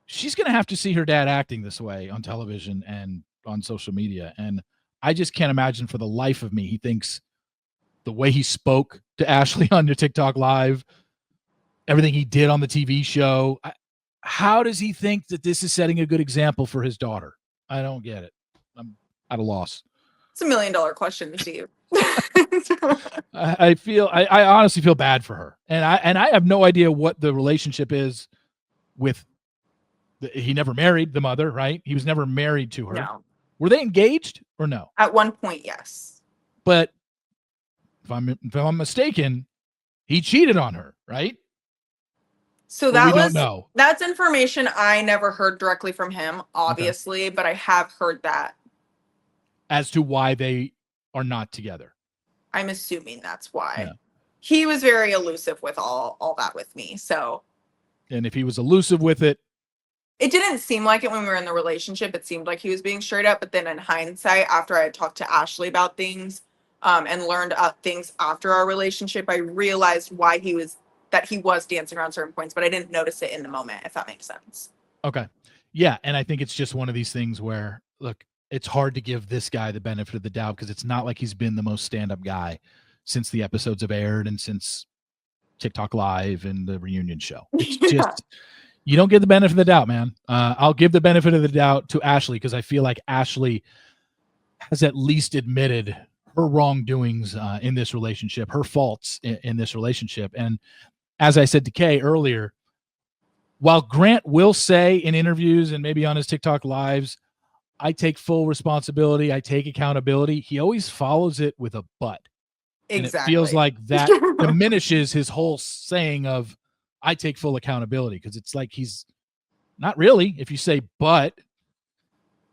she's going to have to see her dad acting this way on television and on social media. And I just can't imagine for the life of me, he thinks the way he spoke to Ashley on your TikTok live, everything he did on the TV show. How does he think that this is setting a good example for his daughter? I don't get it. I'm at a loss. It's $1 million question, Steve. I honestly feel bad for her. And I have no idea what the relationship is with he never married the mother, right? He was never married to her. No. Were they engaged or no? At one point, yes. But if I'm mistaken, he cheated on her, right? So don't know. That's information I never heard directly from him, obviously, but I have heard that. As to why they are not together. I'm assuming that's why. Yeah. He was very elusive with all that with me. So. And if he was elusive with it, it didn't seem like it when we were in the relationship. It seemed like he was being straight up, but then in hindsight, after I had talked to Ashley about things, and learned things after our relationship, I realized why he was dancing around certain points, but I didn't notice it in the moment, if that makes sense. Okay. Yeah. And I think it's just one of these things where, look, it's hard to give this guy the benefit of the doubt because it's not like he's been the most stand-up guy since the episodes have aired and since TikTok Live and the reunion show. It's just, you don't get the benefit of the doubt, man. I'll give the benefit of the doubt to Ashley because I feel like Ashley has at least admitted her wrongdoings in this relationship, her faults in this relationship. And as I said to Kay earlier, while Grant will say in interviews and maybe on his TikTok lives, I take full responsibility, I take accountability, he always follows it with a but. Exactly. And it feels like that diminishes his whole saying of I take full accountability because it's like he's not really. If you say but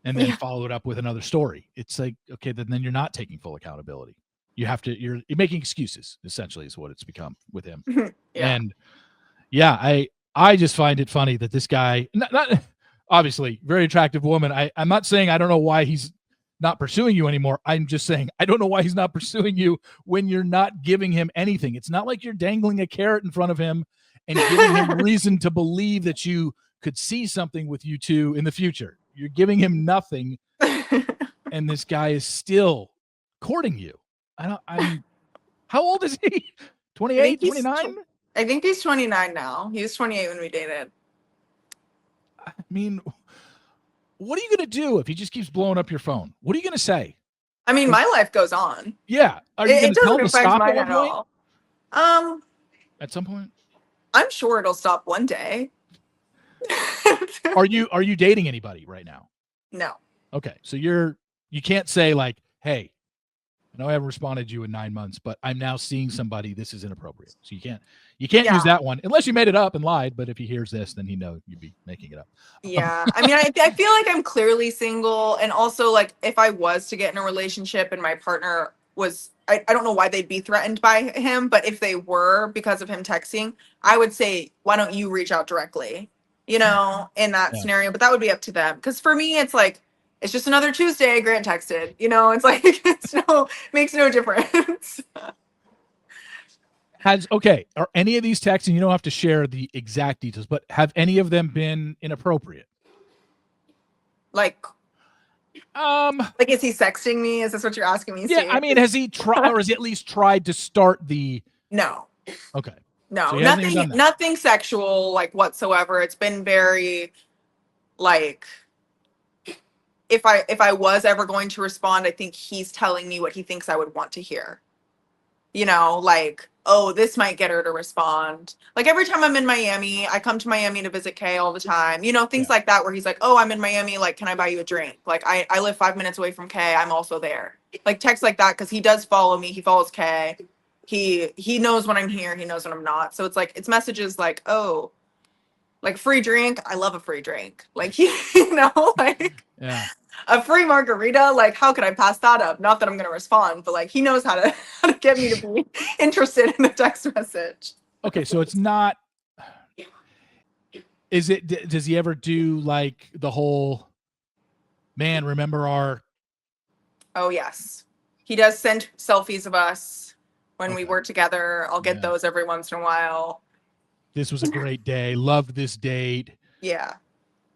and then follow it up with another story, it's like, okay, then you're not taking full accountability. You have to, you're making excuses, essentially, is what it's become with him. And yeah, I just find it funny that this guy, not obviously very attractive woman. I'm not saying I don't know why he's not pursuing you anymore. I'm just saying I don't know why he's not pursuing you when you're not giving him anything. It's not like you're dangling a carrot in front of him and giving him reason to believe that you could see something with you two in the future. You're giving him nothing, and this guy is still courting you. How old is he? 28, 29? I think he's 29 now. He was 28 when we dated. I mean, what are you going to do if he just keeps blowing up your phone? What are you going to say? I mean, my life goes on. Yeah. Are you going to tell him to stop mine at all. At some point? I'm sure it'll stop one day. Are you dating anybody right now? No. Okay. So you can't say like, hey, I know I haven't responded to you in 9 months, but I'm now seeing somebody. This is inappropriate. So you can't use that one unless you made it up and lied. But if he hears this, then he know you'd be making it up. Yeah. I mean, I feel like I'm clearly single. And also, like, if I was to get in a relationship and my partner was, I don't know why they'd be threatened by him, but if they were because of him texting, I would say, why don't you reach out directly, in that scenario? But that would be up to them. Because for me, it's like, it's just another Tuesday, Grant texted, it's like, makes no difference. Are any of these texts, and you don't have to share the exact details, but have any of them been inappropriate? Like, is he sexting me? Is this what you're asking me? Yeah, I mean, has he tried, or has he at least tried to start the? No. Okay. No, So nothing sexual, like, whatsoever. It's been very, like, if I was ever going to respond, I think he's telling me what he thinks I would want to hear. Like, oh, this might get her to respond. Like, every time I'm in Miami, I come to Miami to visit Kay all the time. Things like that, where he's like, oh, I'm in Miami. Like, can I buy you a drink? Like, I live 5 minutes away from Kay. I'm also there. Like, texts like that, because he does follow me. He follows Kay. He knows when I'm here. He knows when I'm not. So it's like, it's messages like, oh, like, free drink. I love a free drink. Like, like, yeah. A free margarita, like, how could I pass that up? Not that I'm gonna respond, but like, he knows how to get me to be interested in the text message. Okay, so it's not. Does he ever do like the whole? Man, remember our? Oh yes, he does send selfies of us when we work together. I'll get those every once in a while. This was a great day. Loved this date. Yeah.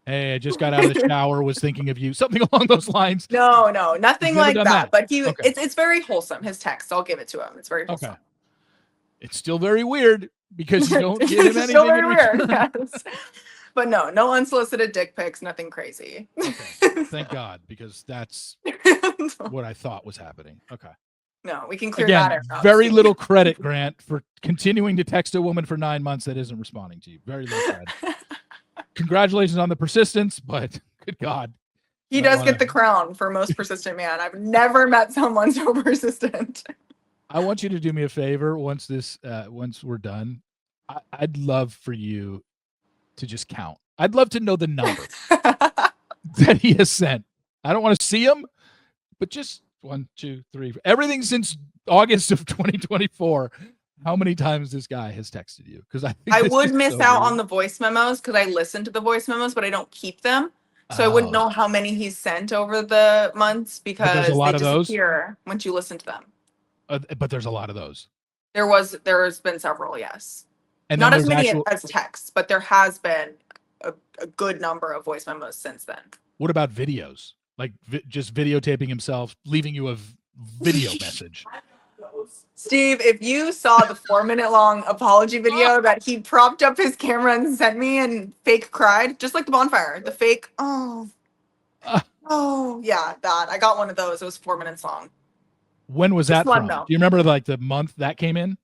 Hey, I just got out of the shower, was thinking of you. Something along those lines. No, nothing like that. But okay. It's very wholesome. His text, I'll give it to him. It's very wholesome. Okay. It's still very weird because you don't give him anything. Still very weird, yes. But no unsolicited dick pics, nothing crazy. Okay. Thank God, because that's what I thought was happening. Okay. No, we can clear that out. Very little credit, Grant, for continuing to text a woman for 9 months that isn't responding to you. Very little credit. Congratulations on the persistence, but good God. He does get the crown for most persistent man. I've never met someone so persistent. I want you to do me a favor once we're done. I'd love for you to just count. I'd love to know the number that he has sent. I don't want to see him, but just 1, 2, 3. Everything since August of 2024. how many times this guy has texted you? Because I would miss out on the voice memos because I listen to the voice memos, but I don't keep them. So I wouldn't know how many he's sent over the months because there's a lot they of those? disappear once you listen to them. But there's a lot of those. There's been several, yes. And not as many as texts, but there has been a good number of voice memos since then. What about videos? Like just videotaping himself, leaving you a video message. Steve, if you saw the 4-minute long apology video that he propped up his camera and sent me and fake cried, just like the bonfire, the fake, yeah, that. I got one of those. It was 4 minutes long. When was that from? Do you remember like the month that came in?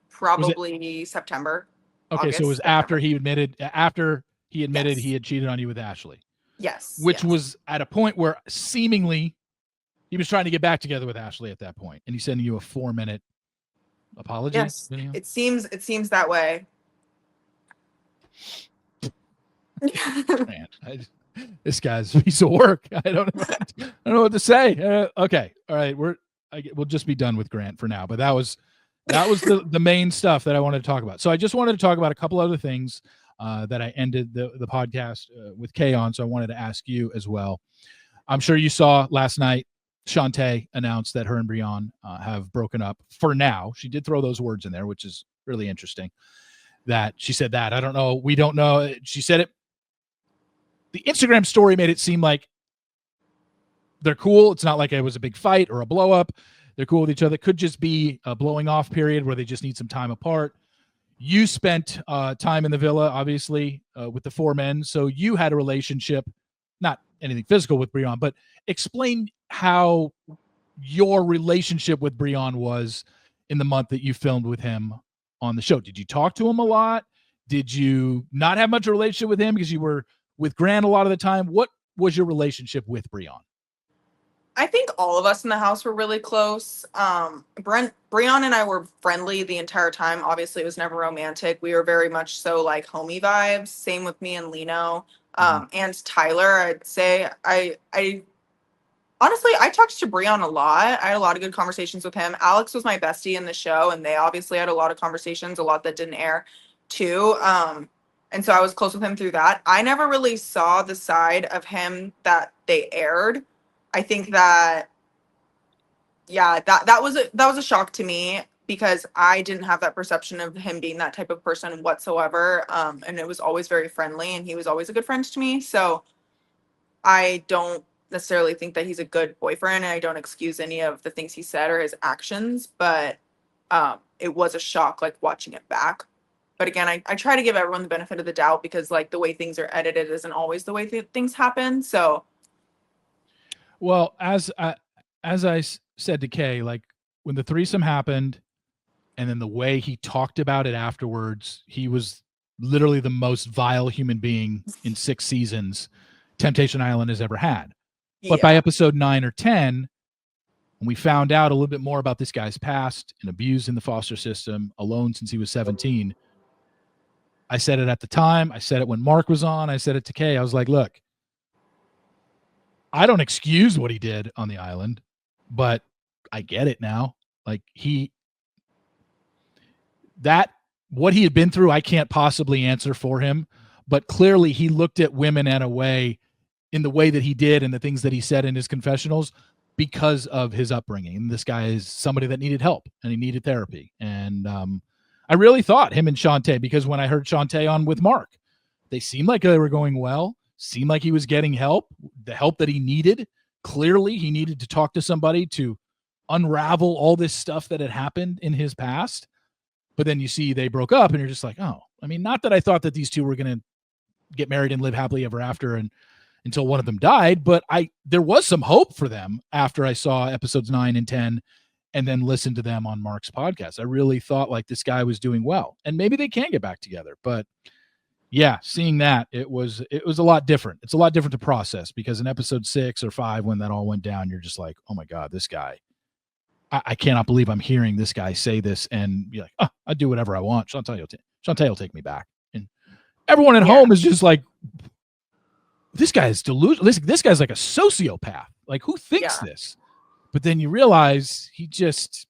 Probably September. Okay, August, so it was September. after he admitted he had cheated on you with Ashley. Yes. Which was at a point where seemingly he was trying to get back together with Ashley at that point, and he's sending you a 4-minute apology video? It seems that way. Man, this guy's a piece of work. I don't know what to say. Okay, all right, we'll just be done with Grant for now. But that was the main stuff that I wanted to talk about. So I just wanted to talk about a couple other things that I ended the podcast with Kay on. So I wanted to ask you as well. I'm sure you saw last night, Shante announced that her and Bion have broken up for now. She did throw those words in there, which is really interesting. That she said that. I don't know. We don't know. She said it. The Instagram story made it seem like they're cool. It's not like it was a big fight or a blow up. They're cool with each other. It could just be a blowing off period where they just need some time apart. You spent time in the villa, obviously, with the 4 men. So you had a relationship, not anything physical with Bion, but explain how your relationship with Bion was in the month that you filmed with him on the show. Did you talk to him a lot? Did you not have much of a relationship with him because you were with Grant a lot of the time? What was your relationship with Bion? I think all of us in the house were really close. Bion and I were friendly the entire time. Obviously, it was never romantic. We were very much so like homie vibes. Same with me and Lino. And Tyler, I'd say I honestly, I talked to Bion a lot. I had a lot of good conversations with him. Alex was my bestie in the show, and they obviously had a lot of conversations, a lot that didn't air too. And so I was close with him through that. I never really saw the side of him that they aired. I think that, yeah, that was a shock to me because I didn't have that perception of him being that type of person whatsoever. And it was always very friendly, and he was always a good friend to me. So I don't necessarily think that he's a good boyfriend, and I don't excuse any of the things he said or his actions, but it was a shock, like, watching it back. But again, I try to give everyone the benefit of the doubt because, like, the way things are edited isn't always the way things happen. So, well, as I said to Kay, like, when the threesome happened and then the way he talked about it afterwards, he was literally the most vile human being in 6 seasons Temptation Island has ever had. Yeah. But by episode 9 or 10, when we found out a little bit more about this guy's past and abused in the foster system, alone since he was 17, I said it at the time. I said it when Mark was on. I said it to Kay. I was like, look, I don't excuse what he did on the island, but I get it now. Like, what he had been through, I can't possibly answer for him, but clearly he looked at women in the way that he did and the things that he said in his confessionals because of his upbringing. And this guy is somebody that needed help and he needed therapy. And I really thought him and Shante, because when I heard Shante on with Mark, they seemed like they were going well, seemed like he was getting help, the help that he needed. Clearly he needed to talk to somebody to unravel all this stuff that had happened in his past. But then you see they broke up and you're just like, oh, I mean, not that I thought that these two were going to get married and live happily ever after and until one of them died, but there was some hope for them after I saw episodes 9 and 10 and then listened to them on Mark's podcast. I really thought like this guy was doing well and maybe they can get back together. But yeah, seeing that, it was a lot different. It's a lot different to process because in episode 6 or 5, when that all went down, you're just like, oh my God, this guy, I cannot believe I'm hearing this guy say this and be like, oh, I do whatever I want. Shante will take me back. And everyone at home is just like, this guy is delusional. This guy's like a sociopath. Like, who thinks this? But then you realize this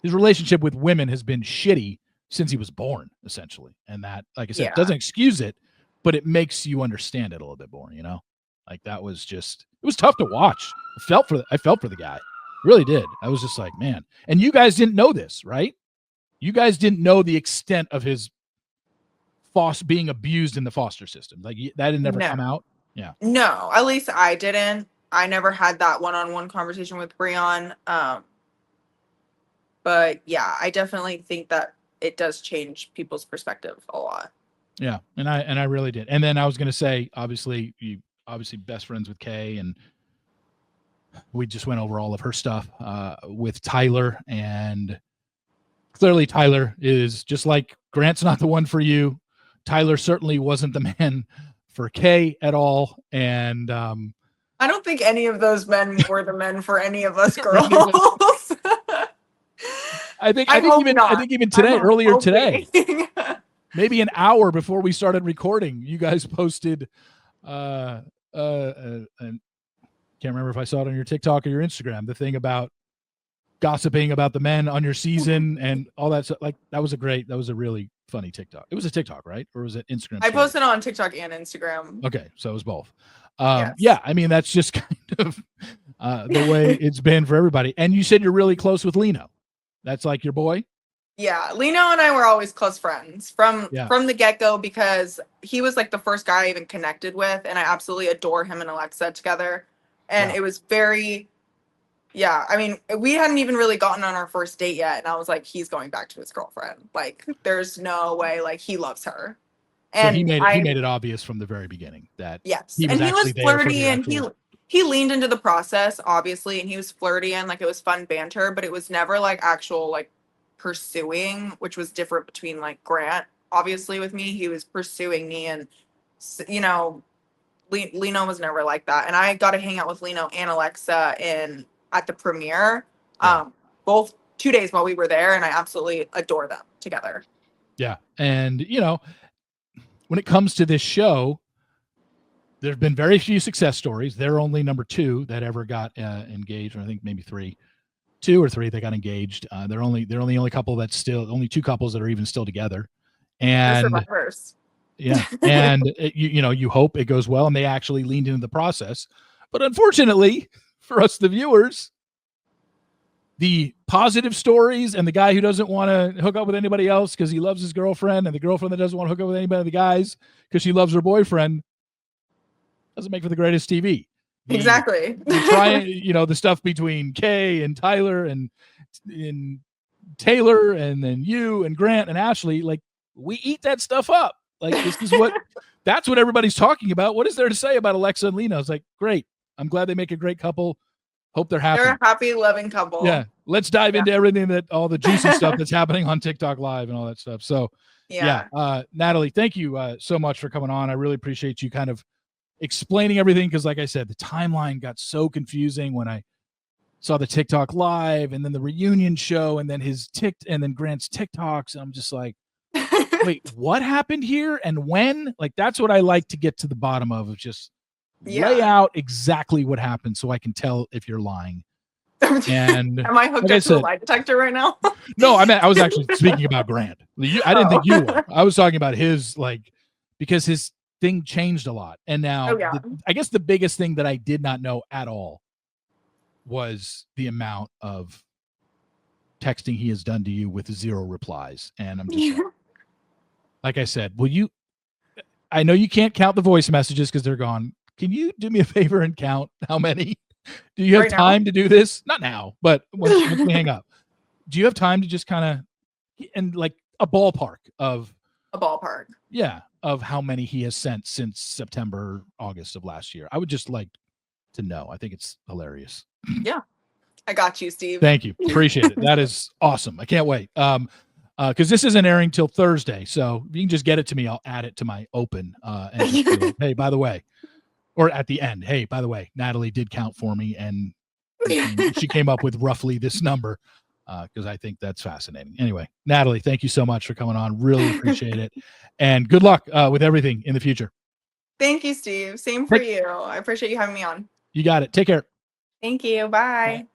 his relationship with women has been shitty since he was born, essentially. And that, like I said, doesn't excuse it, but it makes you understand it a little bit more, you know? Like that was just, it was tough to watch. I felt for the guy. Really did. I was just like, man. And you guys didn't know this, right? You guys didn't know the extent of his being abused in the foster system. Like that had never come out. Yeah. No, at least I didn't. I never had that one-on-one conversation with Bion. But yeah, I definitely think that it does change people's perspective a lot. Yeah, and I really did. And then I was going to say, obviously, you best friends with Kay, and we just went over all of her stuff with Tyler, and clearly Tyler is just like Grant's not the one for you. Tyler certainly wasn't the man for Kay at all, and I don't think any of those men were the men for any of us girls. I think even today, earlier today, maybe an hour before we started recording, you guys posted and can't remember if I saw it on your TikTok or your Instagram, the thing about gossiping about the men on your season and all that stuff. Like that was a really funny TikTok. It was a TikTok, right? Or was it Instagram? I posted on TikTok and Instagram. Okay, so it was both. Yeah, I mean that's just kind of the way it's been for everybody. And you said you're really close with Lino. That's like your boy? Yeah, Lino and I were always close friends from the get-go because he was like the first guy I even connected with, and I absolutely adore him and Alexa together. And it was very, I mean, we hadn't even really gotten on our first date yet, and I was like, he's going back to his girlfriend. Like, there's no way, like, he loves her. And so he made it obvious from the very beginning that he was flirty, and he leaned into the process, obviously, and he was flirty and like it was fun banter, but it was never like actual like pursuing, which was different between like Grant. Obviously, with me, he was pursuing me, and you know, Lino was never like that. And I got to hang out with Lino and Alexa at the premiere, both 2 days while we were there, and I absolutely adore them together. Yeah, and you know, when it comes to this show, there've been very few success stories. They're only number 2 that ever got engaged, or I think maybe 2 or 3 that got engaged. They're only the only couple that's still only 2 couples that are even still together. And yeah, and you hope it goes well, and they actually leaned into the process. But unfortunately for us, the viewers, the positive stories and the guy who doesn't want to hook up with anybody else because he loves his girlfriend, and the girlfriend that doesn't want to hook up with anybody of the guys because she loves her boyfriend, doesn't make for the greatest TV. Exactly. The stuff between Kay and Tyler and Taylor, and then you and Grant and Ashley, like we eat that stuff up. Like this is that's what everybody's talking about. What is there to say about Alexa and Lino? It's like, great. I'm glad they make a great couple. Hope they're happy. They're a happy, loving couple. Yeah. Let's dive into everything all the juicy stuff that's happening on TikTok Live and all that stuff. So Natalie, thank you so much for coming on. I really appreciate you kind of explaining everything, because like I said, the timeline got so confusing when I saw the TikTok Live and then the reunion show and then and then Grant's TikToks, and I'm just like, wait, what happened here and when? Like that's what I like to get to the bottom of just lay out exactly what happened so I can tell if you're lying. And am I hooked up to a lie detector right now? No, I was actually speaking about Grant. I didn't think you were. I was talking about his, like, because his thing changed a lot. And now I guess the biggest thing that I did not know at all was the amount of texting he has done to you with 0 replies. And I'm just like I said, I know you can't count the voice messages because they're gone. Can you do me a favor and count how many? Do you have time to do this? Not now, but once we hang up. Do you have time to just kind of, and like a ballpark? Yeah, of how many he has sent since September, August of last year? I would just like to know. I think it's hilarious. Yeah, I got you, Steve. Thank you. Appreciate it. That is awesome. I can't wait. Because this isn't airing till Thursday, so if you can just get it to me, I'll add it to my open. And just be like, hey, by the way, or at the end, hey, by the way, Natalie did count for me, and she came up with roughly this number, because I think that's fascinating. Anyway, Natalie, thank you so much for coming on. Really appreciate it, and good luck with everything in the future. Thank you, Steve. Same for you. I appreciate you having me on. You got it. Take care. Thank you. Bye.